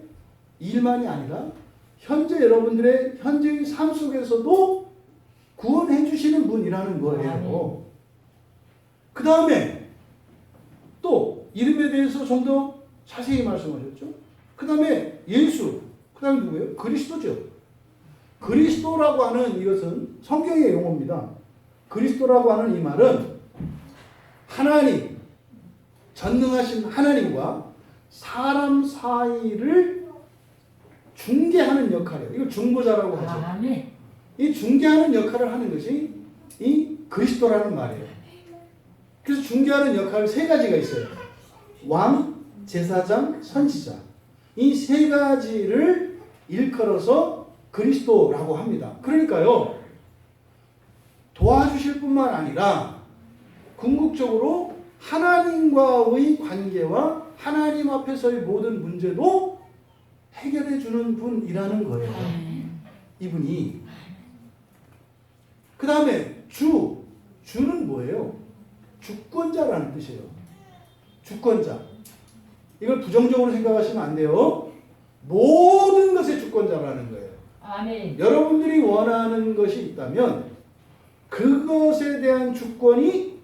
일만이 아니라 현재 여러분들의 현재의 삶 속에서도 구원해 주시는 분이라는 거예요. 그 다음에 또 이름에 대해서 좀 더 자세히 말씀하셨죠. 그 다음에 예수, 그 다음에 누구예요? 그리스도죠. 그리스도라고 하는 이것은 성경의 용어입니다. 그리스도라고 하는 이 말은 하나님, 전능하신 하나님과 사람 사이를 중개하는 역할이에요. 이걸 중보자라고 하죠. 이 중개하는 역할을 하는 것이 이 그리스도라는 말이에요. 그래서 중개하는 역할 세 가지가 있어요. 왕, 제사장, 선지자. 이 세 가지를 일컬어서 그리스도라고 합니다. 그러니까요, 도와주실 뿐만 아니라 궁극적으로 하나님과의 관계와 하나님 앞에서의 모든 문제도 해결해 주는 분이라는 거예요. 이분이. 그 다음에 주는 뭐예요? 주권자라는 뜻이에요. 주권자. 이걸 부정적으로 생각하시면 안 돼요. 모든 것의 주권자라는 거예요. 아멘. 여러분들이 원하는 것이 있다면 그것에 대한 주권이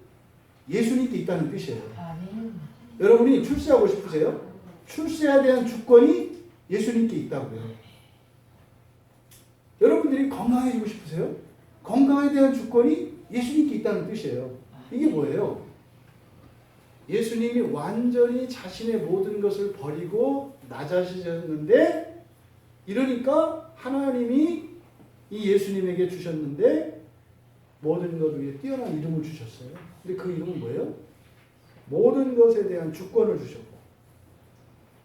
예수님께 있다는 뜻이에요. 아멘. 여러분이 출세하고 싶으세요? 출세에 대한 주권이 예수님께 있다고요. 여러분들이 건강해지고 싶으세요? 건강에 대한 주권이 예수님께 있다는 뜻이에요. 이게 뭐예요? 예수님이 완전히 자신의 모든 것을 버리고 낮아지셨는데, 이러니까 하나님이 이 예수님에게 주셨는데 모든 것 위에 뛰어난 이름을 주셨어요. 근데 그 이름은 뭐예요? 모든 것에 대한 주권을 주셨고,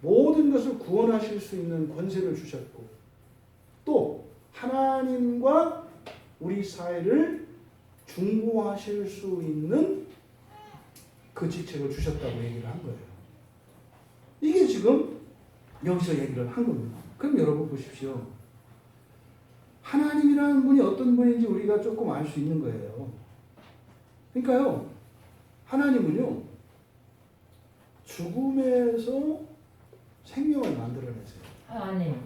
모든 것을 구원하실 수 있는 권세를 주셨고, 또 하나님과 우리 사이를 중보하실 수 있는 그 직책을 주셨다고 얘기를 한 거예요. 이게 지금 여기서 얘기를 한 겁니다. 그럼 여러분 보십시오. 하나님이라는 분이 어떤 분인지 우리가 조금 알 수 있는 거예요. 그러니까요, 하나님은요, 죽음에서 생명을 만들어내세요. 아멘.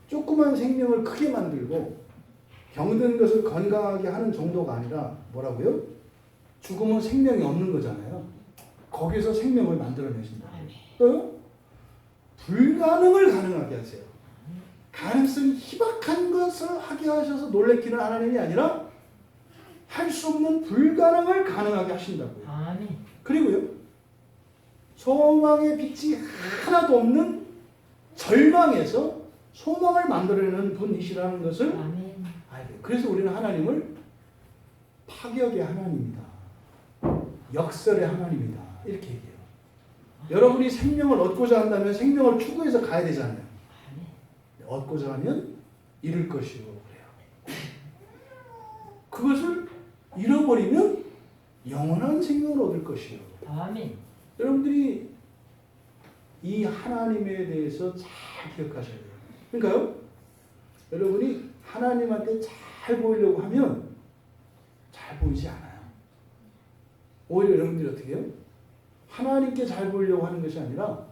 조그만 생명을 크게 만들고 병든 것을 건강하게 하는 정도가 아니라 뭐라고요? 죽음은 생명이 없는 거잖아요. 거기서 생명을 만들어내신다. 또요? 불가능을 가능하게 하세요. 가능성이 희박한 것을 하게 하셔서 놀래키는 하나님이 아니라 할 수 없는 불가능을 가능하게 하신다고요. 아멘. 그리고요, 소망의 빛이 하나도 없는 절망에서 소망을 만들어내는 분이시라는 것을 아멘. 알아요. 그래서 우리는 하나님을 파격의 하나님이다, 역설의 하나님이다, 이렇게 얘기해요. 여러분이 생명을 얻고자 한다면 생명을 추구해서 가야 되잖아요. 얻고자 하면 잃을 것이요, 그래요. 그것을 잃어버리면 영원한 생명을 얻을 것이요. 아멘. 여러분들이 이 하나님에 대해서 잘 기억하셔야 돼요. 그러니까요, 여러분이 하나님한테 잘 보이려고 하면 잘 보이지 않아요. 오히려 여러분들이 어떻게 해요? 하나님께 잘 보이려고 하는 것이 아니라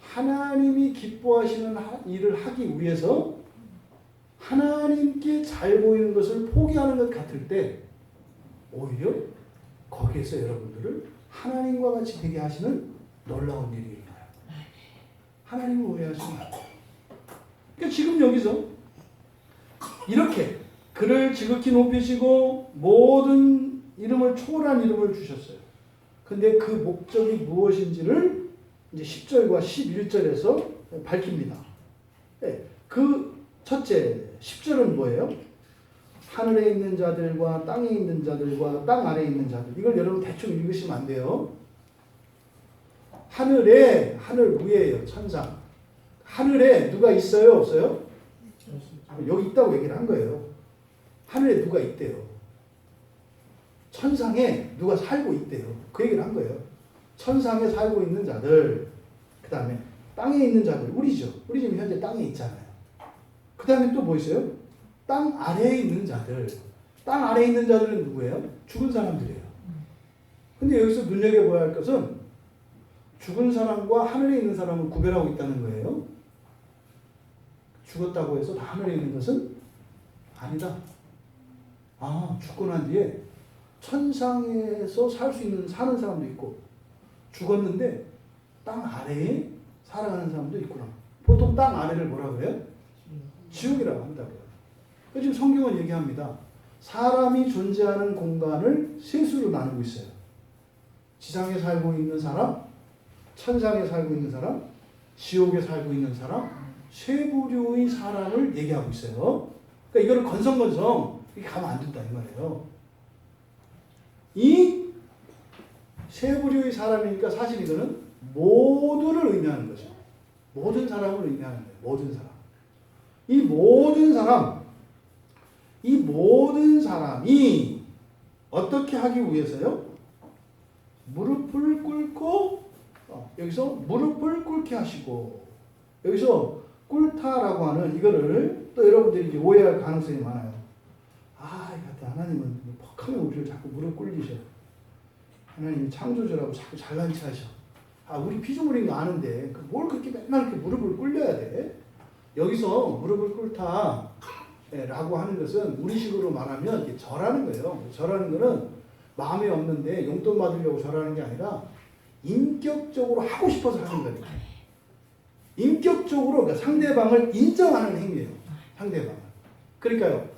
하나님이 기뻐하시는 일을 하기 위해서 하나님께 잘 보이는 것을 포기하는 것 같을 때 오히려 거기에서 여러분들을 하나님과 같이 되게 하시는 놀라운 일이 일어나요. 하나님을 오해하시면 안 돼요. 그러니까 지금 여기서 이렇게 그를 지극히 높이시고 모든 이름을 초월한 이름을 주셨어요. 근데 그 목적이 무엇인지를 이제 10절과 11절에서 밝힙니다. 네, 그 첫째 10절은 뭐예요? 하늘에 있는 자들과 땅에 있는 자들과 땅 아래에 있는 자들. 이걸 여러분 대충 읽으시면 안 돼요. 하늘 위에요, 천상. 하늘에 누가 있어요, 없어요? 여기 있다고 얘기를 한 거예요. 하늘에 누가 있대요. 천상에 누가 살고 있대요. 그 얘기를 한 거예요. 천상에 살고 있는 자들, 그 다음에 땅에 있는 자들, 우리죠. 우리 지금 현재 땅에 있잖아요. 그 다음에 또 뭐 있어요? 땅 아래에 있는 자들. 땅 아래에 있는 자들은 누구예요? 죽은 사람들이에요. 근데 여기서 눈여겨봐야 할 것은 죽은 사람과 하늘에 있는 사람을 구별하고 있다는 거예요. 죽었다고 해서 다 하늘에 있는 것은 아니다. 아, 죽고 난 뒤에 천상에서 살 수 있는 사는 사람도 있고, 죽었는데 땅 아래에 살아가는 사람도 있구나. 보통 땅 아래를 뭐라고 해요? 지옥이라고 한다고요. 지금 성경은 얘기합니다. 사람이 존재하는 공간을 세 수로 나누고 있어요. 지상에 살고 있는 사람, 천상에 살고 있는 사람, 지옥에 살고 있는 사람, 세 부류의 사람을 얘기하고 있어요. 그러니까 이거를 건성건성 이렇게 가면 안 된다 이 말이에요. 이 세 부류의 사람이니까 사실 이거는 모두를 의미하는 거죠. 모든 사람을 의미하는 거예요. 모든 사람. 이 모든 사람이 어떻게 하기 위해서요? 무릎을 꿇고, 여기서 무릎을 꿇게 하시고, 여기서 꿇다라고 하는 이거를 또 여러분들이 이제 오해할 가능성이 많아요. 하나님은 퍽하면 우리를 자꾸 무릎 꿇리셔. 하나님이 창조주라고 자꾸 잘난 체 하셔. 우리 피조물인 거 아는데 뭘 그렇게 맨날 이렇게 무릎을 꿇려야 돼? 여기서 무릎을 꿇다 라고 하는 것은 우리식으로 말하면 이렇게 절하는 거예요. 절하는 거는 마음에 없는데 용돈 받으려고 절하는 게 아니라 인격적으로 하고 싶어서 하는 거예요. 인격적으로 그러니까 상대방을 인정하는 행위예요. 상대방을. 그러니까요.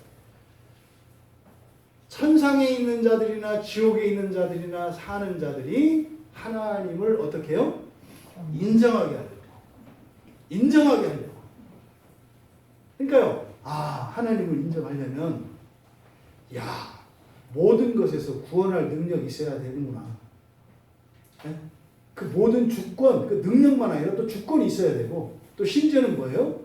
천상에 있는 자들이나 지옥에 있는 자들이나 사는 자들이 하나님을 어떻게 해요? 인정하게 하려고. 인정하게 하려고. 그러니까요. 하나님을 인정하려면 모든 것에서 구원할 능력이 있어야 되는구나. 그 모든 주권, 그 능력만 아니라 또 주권이 있어야 되고 또 심지어는 뭐예요?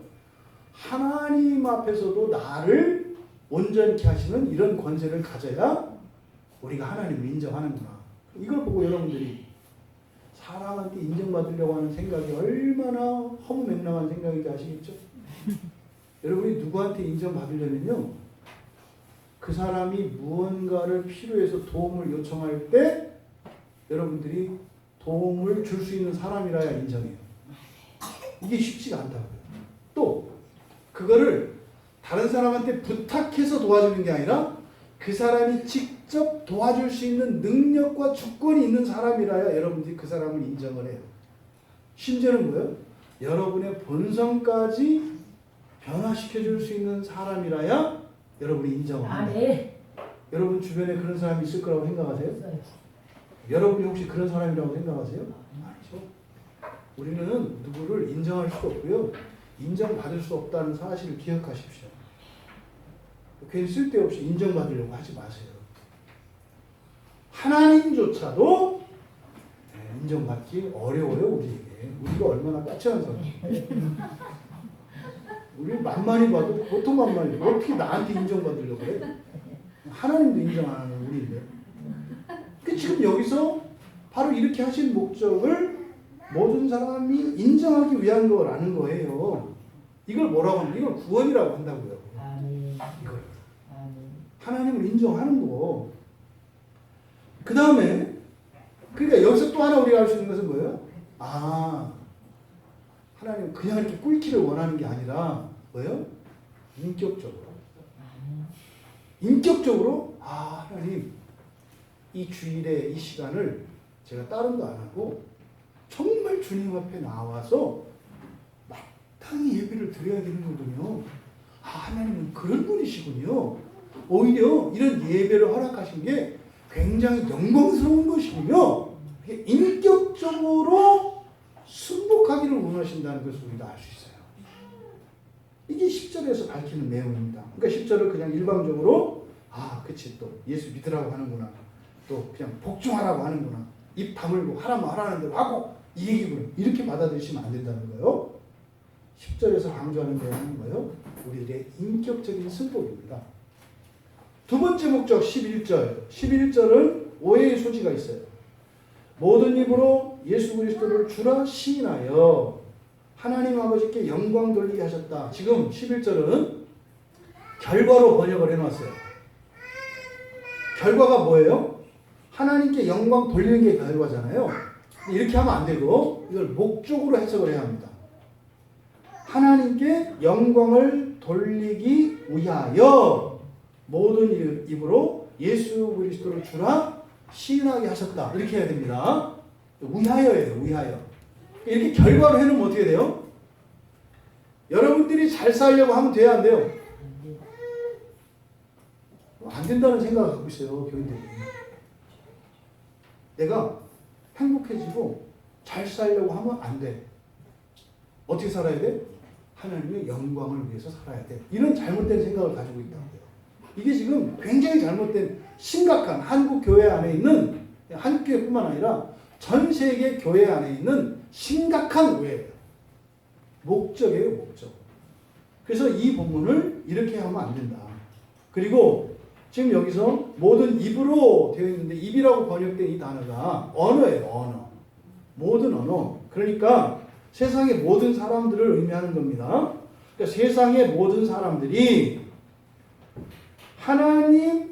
하나님 앞에서도 나를 온전케 하시는 이런 권세를 가져야 우리가 하나님을 인정하는구나. 이걸 보고 여러분들이 사람한테 인정받으려고 하는 생각이 얼마나 허무맹랑한 생각인지 아시겠죠? 여러분이 누구한테 인정받으려면요, 그 사람이 무언가를 필요해서 도움을 요청할 때 여러분들이 도움을 줄 수 있는 사람이라야 인정해요. 이게 쉽지가 않다고요. 또 그거를 다른 사람한테 부탁해서 도와주는 게 아니라 그 사람이 직접 도와줄 수 있는 능력과 주권이 있는 사람이라야 여러분들이 그 사람을 인정을 해요. 심지어는 뭐예요? 여러분의 본성까지 변화시켜 줄 수 있는 사람이라야 여러분이 인정합니다. 네. 여러분 주변에 그런 사람이 있을 거라고 생각하세요? 여러분이 혹시 그런 사람이라고 생각하세요? 아니죠. 우리는 누구를 인정할 수 없고요. 인정받을 수 없다는 사실을 기억하십시오. 괜히 쓸데없이 인정받으려고 하지 마세요. 하나님조차도 인정받기 어려워요, 우리에게. 우리가 얼마나 까칠한 사람이에요. 우리 만만히 봐도 보통 만만히 봐도 어떻게 나한테 인정받으려고 그래? 하나님도 인정 안 하는 우리인데. 지금 여기서 바로 이렇게 하신 목적을 모든 사람이 인정하기 위한 거라는 거예요. 이걸 뭐라고 하면 이걸 구원이라고 한다고요. 이걸. 하나님을 인정하는 거. 그 다음에 그러니까 여기서 또 하나 우리가 알 수 있는 것은 뭐예요? 하나님 그냥 이렇게 꿀기를 원하는 게 아니라 뭐예요? 인격적으로 하나님 이 주일에 이 시간을 제가 다른 거 안 하고 정말 주님 앞에 나와서 마땅히 예배를 드려야 되는 거군요. 하나님은 그런 분이시군요. 오히려 이런 예배를 허락하신 게 굉장히 영광스러운 것이군요. 인격적으로 순복하기를 원하신다는 것을 우리가 알 수 있어요. 이게 10절에서 밝히는 내용입니다. 그러니까 10절을 그냥 일방적으로 그치 또 예수 믿으라고 하는구나. 또 그냥 복종하라고 하는구나. 입 다물고 하라면 하라는 대로 하고 이 얘기구나. 이렇게 받아들이시면 안 된다는 거예요. 10절에서 강조하는 내용은 뭐예요? 우리의 인격적인 승복입니다. 두 번째 목적 11절. 11절은 오해의 소지가 있어요. 모든 입으로 예수 그리스도를 주라 시인하여 하나님 아버지께 영광 돌리게 하셨다. 지금 11절은 결과로 번역을 해놨어요. 결과가 뭐예요? 하나님께 영광 돌리는 게 결과잖아요. 이렇게 하면 안 되고 이걸 목적으로 해석을 해야 합니다. 하나님께 영광을 돌리기 위하여 모든 입으로 예수 그리스도를 주라 시인하게 하셨다. 이렇게 해야 됩니다. 위하여예요. 위하여. 이렇게 결과로 해놓으면 어떻게 돼요? 여러분들이 잘 살려고 하면 돼야 안 돼요? 안 된다는 생각을 갖고 있어요. 교인들이. 내가 행복해지고 잘 살려고 하면 안 돼. 어떻게 살아야 돼? 하나님의 영광을 위해서 살아야 돼. 이런 잘못된 생각을 가지고 있다고요. 이게 지금 굉장히 잘못된 심각한 한국 교회 안에 있는 한국 교회뿐만 아니라 전 세계 교회 안에 있는 심각한 오해예요. 목적이에요, 목적. 그래서 이 본문을 이렇게 하면 안 된다. 그리고 지금 여기서 모든 입으로 되어 있는데 입이라고 번역된 이 단어가 언어예요, 언어. 모든 언어. 그러니까 세상의 모든 사람들을 의미하는 겁니다. 그러니까 세상의 모든 사람들이 하나님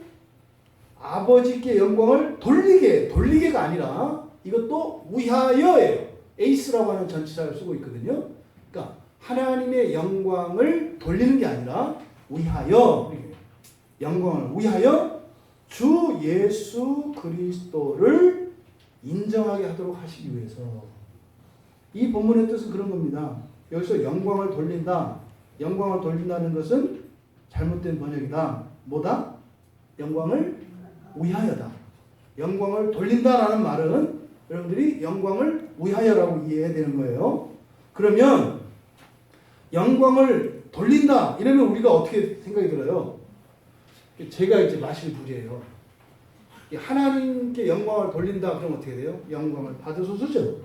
아버지께 영광을 돌리게가 아니라 이것도 위하여예요. 에이스라고 하는 전치사를 쓰고 있거든요. 그러니까 하나님의 영광을 돌리는 게 아니라 위하여, 영광을 위하여 주 예수 그리스도를 인정하게 하도록 하시기 위해서. 이 본문의 뜻은 그런 겁니다. 여기서 영광을 돌린다. 영광을 돌린다는 것은 잘못된 번역이다. 뭐다? 영광을 위하여다. 영광을 돌린다라는 말은 여러분들이 영광을 위하여라고 이해해야 되는 거예요. 그러면 영광을 돌린다 이러면 우리가 어떻게 생각이 들어요? 제가 이제 마실 물이에요. 하나님께 영광을 돌린다 그러면 어떻게 돼요? 영광을 받으소서죠.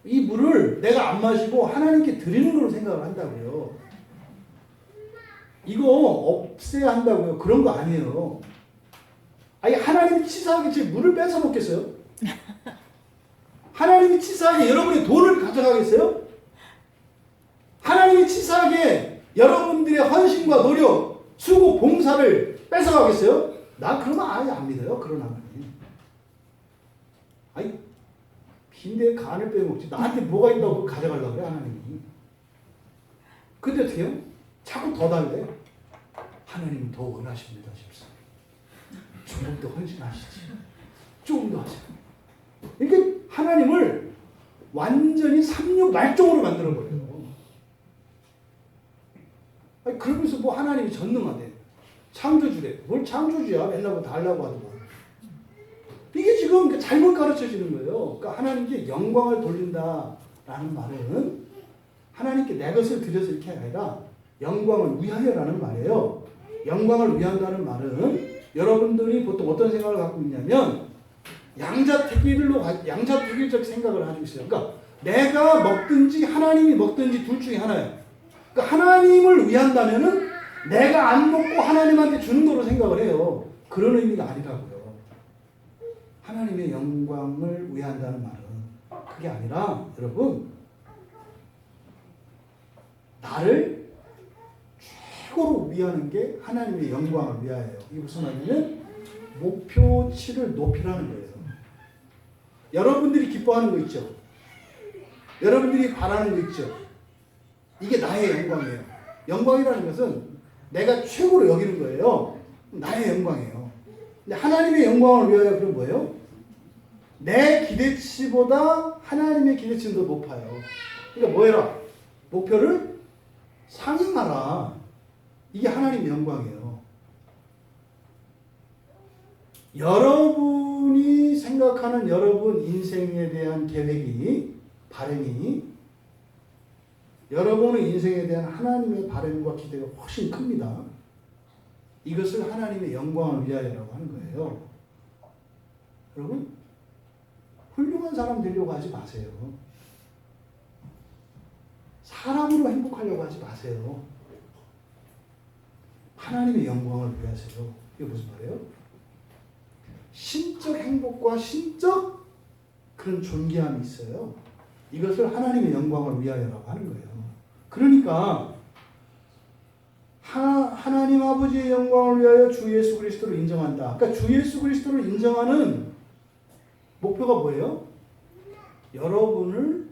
이 물을 내가 안 마시고 하나님께 드리는 걸로 생각을 한다고요. 이거 없애야 한다고요. 그런 거 아니에요. 아니 하나님이 치사하게 제 물을 뺏어 먹겠어요? 하나님이 치사하게 여러분의 돈을 가져가겠어요? 하나님이 치사하게 여러분들의 헌신과 노력, 수고, 봉사를 뺏어가겠어요? 나 그런 거 아예 안 믿어요. 그런 하나님. 아니 빈대에 간을 빼먹지. 나한테 뭐가 있다고 그걸 가져가려고 그래 하나님이. 근데 어떻게 해요? 자꾸 더 달래. 하나님은 더 원하십니다. 싶습니다. 조금 더 헌신하시지. 조금 더 하세요. 이렇게 하나님을 완전히 삼육 말종으로 만들어버려요. 아니, 그러면서 뭐 하나님이 전능하대. 창조주래. 뭘 창조주야. 맨날 뭐 달라고 하더만. 이게 지금 잘못 가르쳐지는 거예요. 그러니까 하나님께 영광을 돌린다라는 말은 하나님께 내 것을 드려서 이렇게 아니라 영광을 위하여라는 말이에요. 영광을 위한다는 말은 여러분들이 보통 어떤 생각을 갖고 있냐면 양자택일적 생각을 가지고 있어요. 그러니까 내가 먹든지 하나님이 먹든지 둘 중에 하나예요. 그러니까 하나님을 위한다면은 내가 안 먹고 하나님한테 주는 거로 생각을 해요. 그런 의미가 아니라고요. 하나님의 영광을 위한다는 말은 그게 아니라 여러분 나를 최고로 위하는 게 하나님의 영광을 위하여요. 이게 무슨 말이냐면 목표치를 높이라는 거예요. 여러분들이 기뻐하는 거 있죠. 여러분들이 바라는 거 있죠. 이게 나의 영광이에요. 영광이라는 것은 내가 최고로 여기는 거예요. 나의 영광이에요. 근데 하나님의 영광을 위하여 그럼 뭐예요? 내 기대치보다 하나님의 기대치는 더 높아요. 그러니까 뭐해라? 목표를 상향하라. 이게 하나님의 영광이에요. 여러분이 생각하는 여러분 인생에 대한 계획이, 바람이 여러분의 인생에 대한 하나님의 바람과 기대가 훨씬 큽니다. 이것을 하나님의 영광을 위하여라고 하는 거예요. 여러분, 훌륭한 사람 되려고 하지 마세요. 사람으로 행복하려고 하지 마세요. 하나님의 영광을 위하세요. 이게 무슨 말이에요? 신적 행복과 신적 그런 존귀함이 있어요. 이것을 하나님의 영광을 위하여라고 하는 거예요. 그러니까 하나님 아버지의 영광을 위하여 주 예수 그리스도를 인정한다. 그러니까 주 예수 그리스도를 인정하는 목표가 뭐예요? 여러분을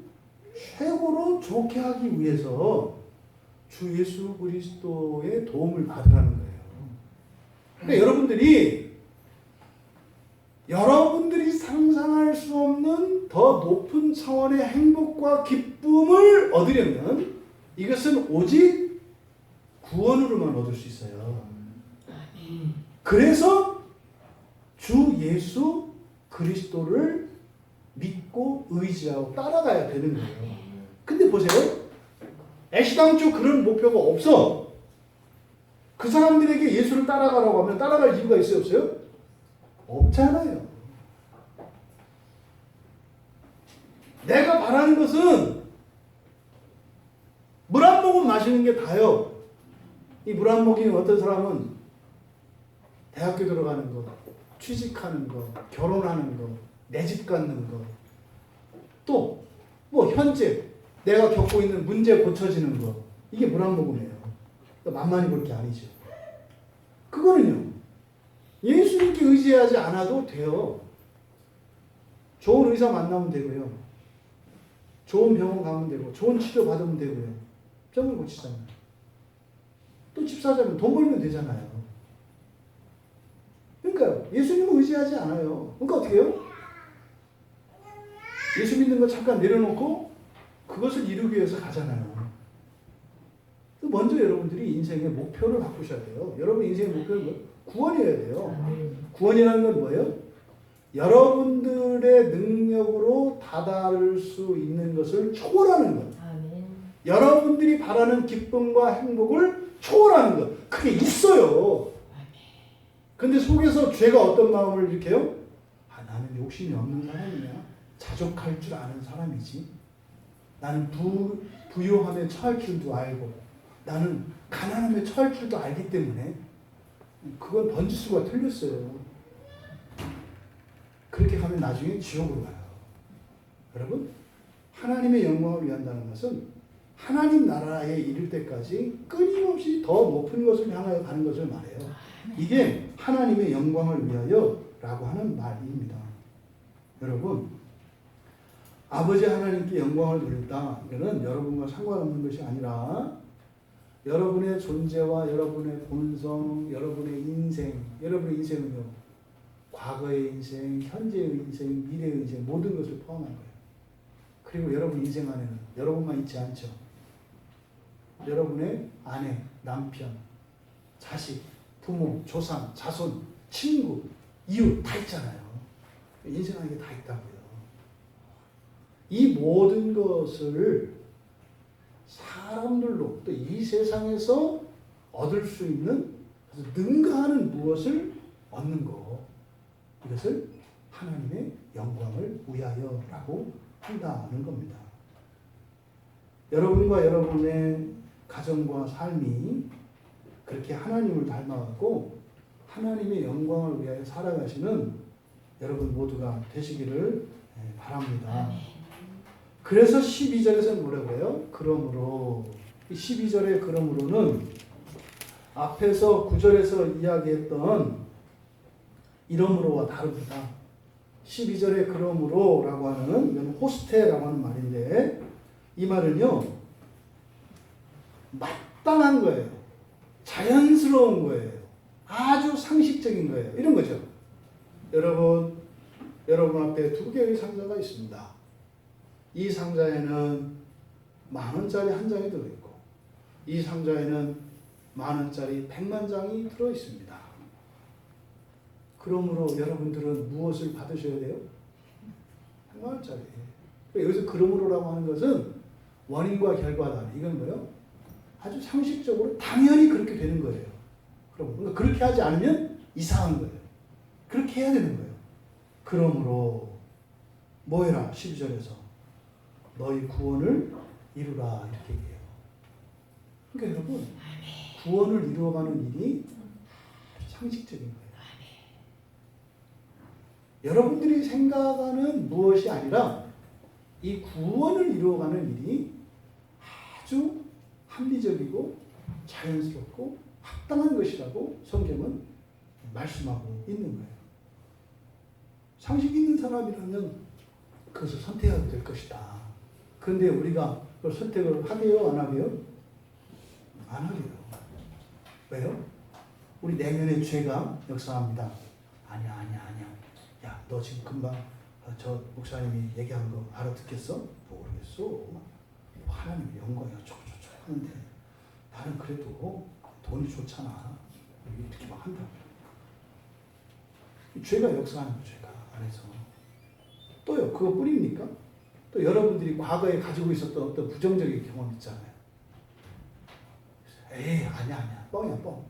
최고로 좋게 하기 위해서 주 예수 그리스도의 도움을 받으라는 거예요. 그러니까 여러분들이 상상할 수 없는 더 높은 차원의 행복과 기쁨을 얻으려면 이것은 오직 구원으로만 얻을 수 있어요. 그래서 주 예수 그리스도를 믿고 의지하고 따라가야 되는 거예요. 근데 보세요. 애시당초 그런 목표가 없어. 그 사람들에게 예수를 따라가라고 하면 따라갈 이유가 있어요? 없어요? 없잖아요. 내가 바라는 것은 물 한 모금 마시는 게 다요. 이 물 한 모금이 어떤 사람은 대학교 들어가는 거, 취직하는 거, 결혼하는 거, 내 집 갖는 거, 또 뭐 현재 내가 겪고 있는 문제 고쳐지는 거, 이게 물 한 모금이에요. 만만히 볼 게 아니죠. 그거 그거는요. 예수님께 의지하지 않아도 돼요. 좋은 의사 만나면 되고요. 좋은 병원 가면 되고 좋은 치료 받으면 되고요. 병을 고치잖아요. 또 집 사자면 돈 벌면 되잖아요. 그러니까 예수님은 의지하지 않아요. 그러니까 어떻게 해요? 예수 믿는 거 잠깐 내려놓고 그것을 이루기 위해서 가잖아요. 먼저 여러분들이 인생의 목표를 바꾸셔야 돼요. 여러분 인생의 목표는 구원이어야 돼요. 구원이라는 건 뭐예요? 여러분들의 능력으로 다다를 수 있는 것을 초월하는 것. 여러분들이 바라는 기쁨과 행복을 초월하는 것. 그게 있어요. 근데 속에서 죄가 어떤 마음을 일으켜요? 나는 욕심이 없는 사람이야. 자족할 줄 아는 사람이지. 나는 부유함에 처할 줄도 알고 나는 가난함에 처할 줄도 알기 때문에 그건 번지수가 틀렸어요. 그렇게 가면 나중에 지옥으로 가요. 여러분, 하나님의 영광을 위한다는 것은 하나님 나라에 이를 때까지 끊임없이 더 높은 것을 향하여 가는 것을 말해요. 이게 하나님의 영광을 위하여 라고 하는 말입니다. 여러분, 아버지 하나님께 영광을 돌린다. 이거는 여러분과 상관없는 것이 아니라 여러분의 존재와 여러분의 본성, 여러분의 인생은요, 과거의 인생, 현재의 인생, 미래의 인생, 모든 것을 포함한 거예요. 그리고 여러분 인생 안에는 여러분만 있지 않죠. 여러분의 아내, 남편, 자식, 부모, 조상, 자손, 친구, 이웃 다 있잖아요. 인생 안에 다 있다고요. 이 모든 것을 사람들로 또 이 세상에서 얻을 수 있는 능가하는 무엇을 얻는 거. 이것을 하나님의 영광을 위하여라고 한다는 겁니다. 여러분과 여러분의 가정과 삶이 그렇게 하나님을 닮아가고 하나님의 영광을 위하여 살아가시는 여러분 모두가 되시기를 바랍니다. 그래서 12절에서 뭐라고 해요? 그러므로. 12절의 그러므로는 앞에서 9절에서 이야기했던 이러므로와 다릅니다. 12절의 그러므로라고 하는 이건 호스테라고 하는 말인데 이 말은요 마땅한 거예요. 자연스러운 거예요. 아주 상식적인 거예요. 이런 거죠. 여러분 앞에 두 개의 상자가 있습니다. 이 상자에는 10,000원짜리 한 장이 들어있고 이 상자에는 10,000원짜리 100만 장이 들어있습니다. 그러므로 여러분들은 무엇을 받으셔야 돼요? 100만원짜리. 여기서 그러므로라고 하는 것은 원인과 결과다. 이건 뭐예요? 아주 상식적으로 당연히 그렇게 되는 거예요. 그러니까 그렇게 하지 않으면 이상한 거예요. 그렇게 해야 되는 거예요. 그러므로 뭐 해라? 12절에서 너희 구원을 이루라 이렇게 얘기해요. 그러니까 여러분 구원을 이루어가는 일이 상식적인 거예요. 여러분들이 생각하는 무엇이 아니라 이 구원을 이루어가는 일이 아주 합리적이고 자연스럽고 합당한 것이라고 성경은 말씀하고 있는 거예요. 상식 있는 사람이라면 그것을 선택하게 될 것이다. 그런데 우리가 그걸 선택을 하게요? 안 하게요? 안 하게요. 왜요? 우리 내면의 죄가 역사합니다. 아니야. 야, 너 지금 금방 저 목사님이 얘기한 거 알아듣겠어? 모르겠어. 하나님의 영광이야. 저거 하는데 나는 그래도 돈이 좋잖아. 이렇게 막 한다. 죄가 역사하는 거, 죄가 안에서. 또요, 그거뿐입니까? 또 여러분들이 과거에 가지고 있었던 어떤 부정적인 경험 있잖아요. 에이, 아니야. 뻥이야, 뻥.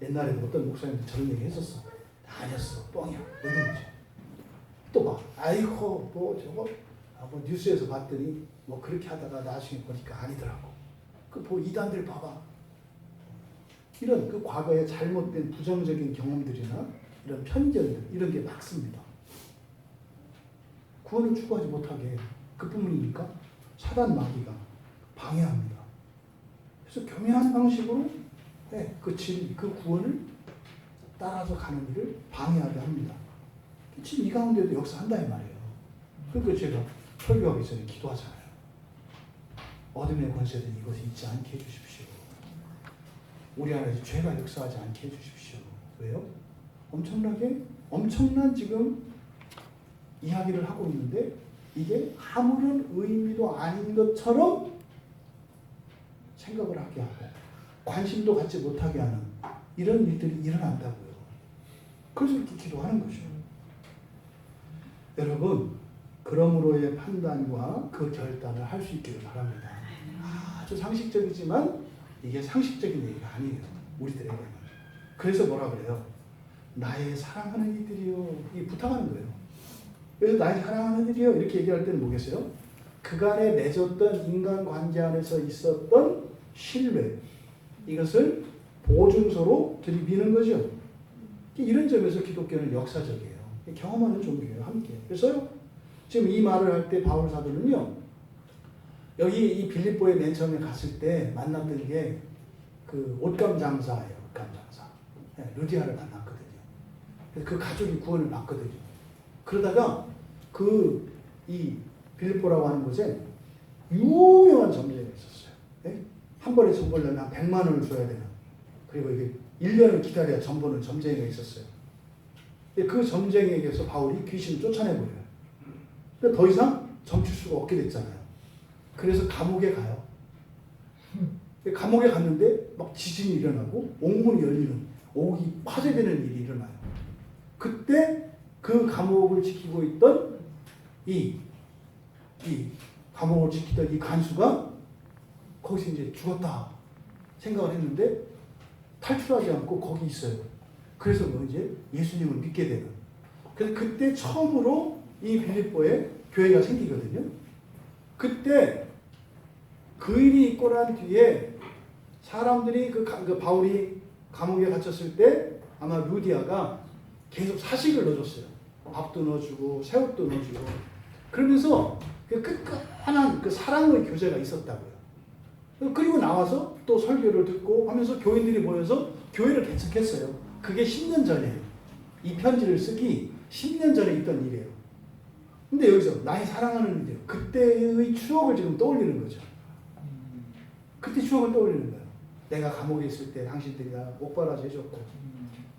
옛날에도 어떤 목사님들 저런 얘기 했었어. 아니었어, 뻥이야. 이런 거죠. 또 막, 아이고, 뭐 저거, 뭐 뉴스에서 봤더니 뭐 그렇게 하다가 나중에 보니까 아니더라고. 그 이단들 봐봐. 이런 그 과거에 잘못된 부정적인 경험들이나 이런 편견들 이런 게 많습니다. 구원을 추구하지 못하게 그뿐입니까? 사단 마귀가 방해합니다. 그래서 교묘한 방식으로 그 진리, 그 구원을 따라서 가는 일을 방해하게 합니다. 지금 이 가운데도 역사한다 이 말이에요. 그러니까 제가 설교하기 전에 기도하잖아요. 어둠의 권세는 이것을 잊지 않게 해주십시오. 우리 안에서 죄가 역사하지 않게 해주십시오. 왜요? 엄청난 지금 이야기를 하고 있는데 이게 아무런 의미도 아닌 것처럼 생각을 하게 하고 관심도 갖지 못하게 하는 이런 일들이 일어난다고요. 그래서 이렇게 기도하는 거죠. 여러분, 그러므로의 판단과 그 결단을 할 수 있기를 바랍니다. 아주 상식적이지만 이게 상식적인 얘기가 아니에요. 우리들에게는. 그래서 뭐라 그래요? 나의 사랑하는 이들이요. 이 부탁하는 거예요. 그래서 나의 사랑하는 이들이요. 이렇게 얘기할 때는 뭐겠어요? 그간에 맺었던 인간관계 안에서 있었던 신뢰. 이것을 보증서로 들이미는 거죠. 이런 점에서 기독교는 역사적이에요. 경험하는 종교예요. 함께. 그래서 지금 이 말을 할 때 바울 사도는요. 여기 이 빌립보에 맨 처음에 갔을 때 만났던 게 그 옷감 장사예요. 옷감 장사. 네, 루디아를 만났거든요. 그래서 그 가족이 구원을 받거든요. 그러다가 이 빌립보라고 하는 곳에 유명한 점쟁이가 있었어요. 네? 한 번에 전 보려면 한 100만 원을 줘야 되는. 그리고 이게 1년을 기다려야 전 보는 점쟁이가 있었어요. 그 점쟁이에게서 바울이 귀신을 쫓아내버려요. 더 이상 점칠 수가 없게 됐잖아요. 그래서 감옥에 가요. 감옥에 갔는데 막 지진이 일어나고 옥문이 열리는, 옥이 파쇄되는 일이 일어나요. 그때 그 감옥을 지키고 있던 이 감옥을 지키던 이 간수가 거기서 이제 죽었다 생각을 했는데 탈출하지 않고 거기 있어요. 그래서 뭐 이제 예수님을 믿게 되는. 그래서 그때 처음으로 이 빌립보에 교회가 생기거든요. 그때 그 일이 있고 난 뒤에 사람들이 그 바울이 감옥에 갇혔을 때 아마 루디아가 계속 사식을 넣어줬어요. 밥도 넣어주고 새우도 넣어주고. 그러면서 그 끝까지 그 사랑의 교제가 있었다고요. 그리고 나와서 또 설교를 듣고 하면서 교인들이 모여서 교회를 개척했어요. 그게 10년 전에 이 편지를 쓰기 10년 전에 있던 일이에요. 근데 여기서 나의 사랑하는 이들 그때의 추억을 지금 떠올리는 거죠. 그때 추억을 떠올리는 거예요. 내가 감옥에 있을 때 당신들이 나 목발아서 해줬고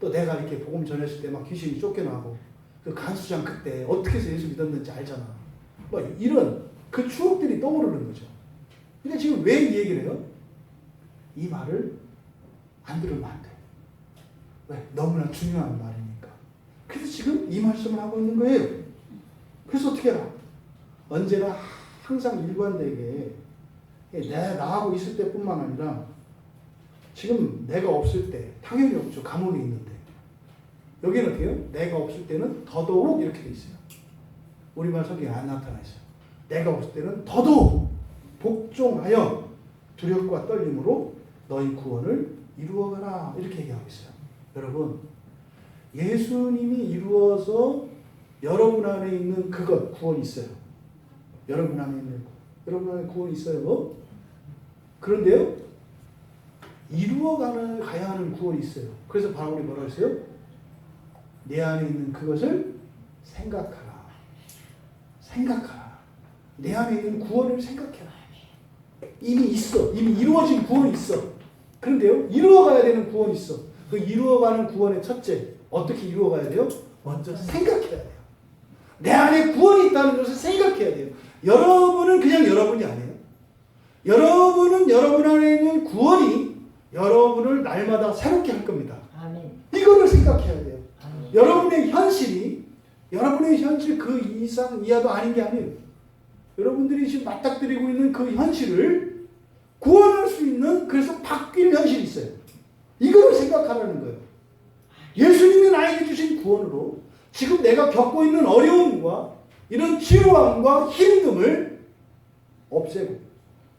또 내가 이렇게 복음 전했을 때 막 귀신이 쫓겨나고 그 간수장 그때 어떻게 해서 예수 믿었는지 알잖아. 뭐 이런 그 추억들이 떠오르는 거죠. 근데 지금 왜 이 얘기를 해요? 이 말을 안 들으면 안 돼. 왜? 너무나 중요한 말이니까. 그래서 지금 이 말씀을 하고 있는 거예요. 그래서 어떻게 해라? 언제나 항상 일관되게 나하고 있을 때뿐만 아니라 지금 내가 없을 때 당연히 없죠. 감옥에 있는데. 여기는 어떻게 해요? 내가 없을 때는 더더욱 이렇게 돼 있어요. 우리말 성경에 안 나타나 있어요. 내가 없을 때는 더더욱 복종하여 두렵과 떨림으로 너희 구원을 이루어가라. 이렇게 얘기하고 있어요. 여러분, 예수님이 이루어서 여러분 안에 있는 그것, 구원이 있어요. 여러분 안에 있는, 여러분 안에 구원이 있어요. 그런데요, 가야 하는 구원이 있어요. 그래서 바울이 뭐라고 했어요? 내 안에 있는 그것을 생각하라. 생각하라. 내 안에 있는 구원을 생각해라. 이미 있어. 이미 이루어진 구원이 있어. 그런데요, 이루어가야 되는 구원이 있어. 그 이루어가는 구원의 첫째, 어떻게 이루어가야 돼요? 먼저 생각해야 돼요. 내 안에 구원이 있다는 것을 생각해야 돼요. 여러분은 그냥 여러분이 아니에요. 여러분은 여러분 안에 있는 구원이 여러분을 날마다 새롭게 할 겁니다. 아멘. 이거를 생각해야 돼요. 아멘. 여러분의 현실 그 이상 이하도 아닌 게 아니에요. 여러분들이 지금 맞닥뜨리고 있는 그 현실을 구원할 수 있는, 그래서 바뀔 현실이 있어요. 이거를 생각하라는 거예요. 예수님이 나에게 주신 구원으로 지금 내가 겪고 있는 어려움과 이런 지루함과 힘듦을 없애고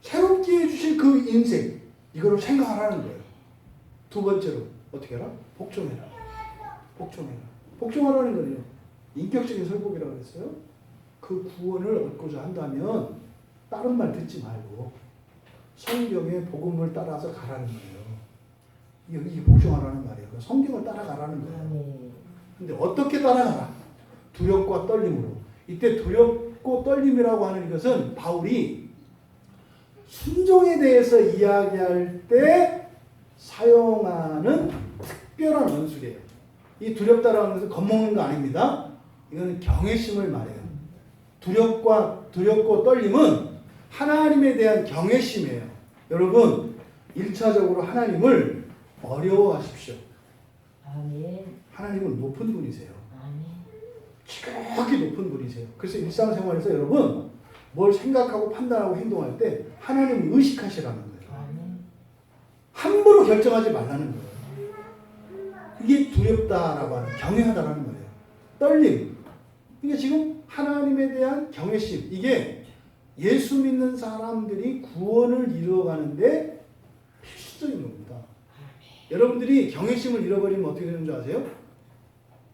새롭게 해주신 그 인생, 이거를 생각하라는 거예요. 두 번째로 어떻게 해라? 복종해라. 복종해라. 복종하라는 거예요. 인격적인 설복이라고 그랬어요. 그 구원을 얻고자 한다면 다른 말 듣지 말고 성경의 복음을 따라서 가라는 거예요. 이게 복종하라는 말이에요. 성경을 따라가라는 거예요. 근데 어떻게 따라가라? 두렵과 떨림으로. 이때 두렵고 떨림이라고 하는 것은 바울이 순종에 대해서 이야기할 때 사용하는 특별한 원술이에요. 이 두렵다라는 것은 겁먹는 거 아닙니다. 이거는 경외심을 말해요. 두렵고 떨림은 하나님에 대한 경외심이에요. 여러분, 1차적으로 하나님을 어려워하십시오. 하나님은 높은 분이세요. 지극히 높은 분이세요. 그래서 일상생활에서 여러분 뭘 생각하고 판단하고 행동할 때 하나님을 의식하시라는 거예요. 함부로 결정하지 말라는 거예요. 이게 두렵다라고 하는, 경외하다라는 거예요. 떨림. 이게 지금 하나님에 대한 경외심. 이게 예수 믿는 사람들이 구원을 이루어가는데 필수적인 겁니다. 여러분들이 경외심을 잃어버리면 어떻게 되는 줄 아세요?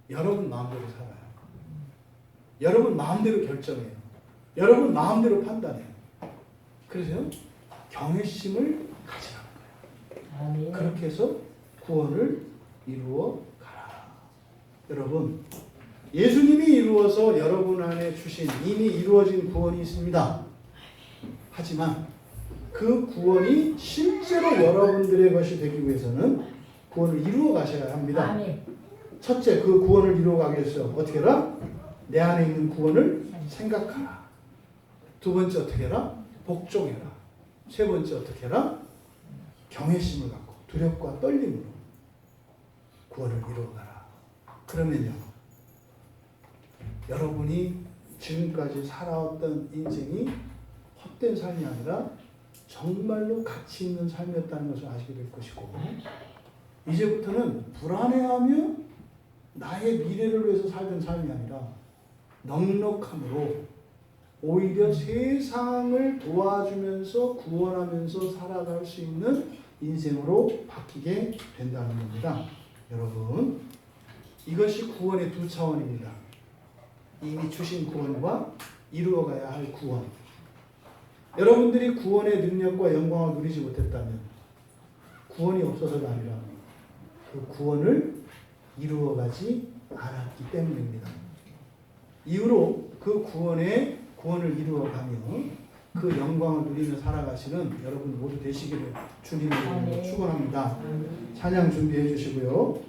여러분 마음대로 살아요. 여러분 마음대로 결정해요. 여러분 마음대로 판단해요. 그래서요, 경외심을 가지라는 거예요. 그렇게 해서 구원을 이루어 가라. 여러분, 예수님이 이루어서 여러분 안에 주신 이미 이루어진 구원이 있습니다. 하지만 그 구원이 실제로 여러분들의 것이 되기 위해서는 구원을 이루어 가셔야 합니다. 첫째, 그 구원을 이루어 가기 위해서 어떻게 해라? 내 안에 있는 구원을 생각하라. 두 번째 어떻게 해라? 복종해라. 세 번째 어떻게 해라? 경외심을 갖고 두렵과 떨림으로 구원을 이루어가라. 그러면요, 여러분이 지금까지 살아왔던 인생이 헛된 삶이 아니라 정말로 가치 있는 삶이었다는 것을 아시게 될 것이고, 이제부터는 불안해하며 나의 미래를 위해서 살던 삶이 아니라 넉넉함으로 오히려 세상을 도와주면서 구원하면서 살아갈 수 있는 인생으로 바뀌게 된다는 겁니다. 여러분, 이것이 구원의 두 차원입니다. 이미 주신 구원과 이루어가야 할 구원. 여러분들이 구원의 능력과 영광을 누리지 못했다면 구원이 없어서가 아니라 그 구원을 이루어가지 않았기 때문입니다. 이후로 그 구원을 이루어가며 그 영광을 누리며 살아가시는 여러분 모두 되시기를 주님의 이름으로 축원합니다. 찬양 준비해 주시고요.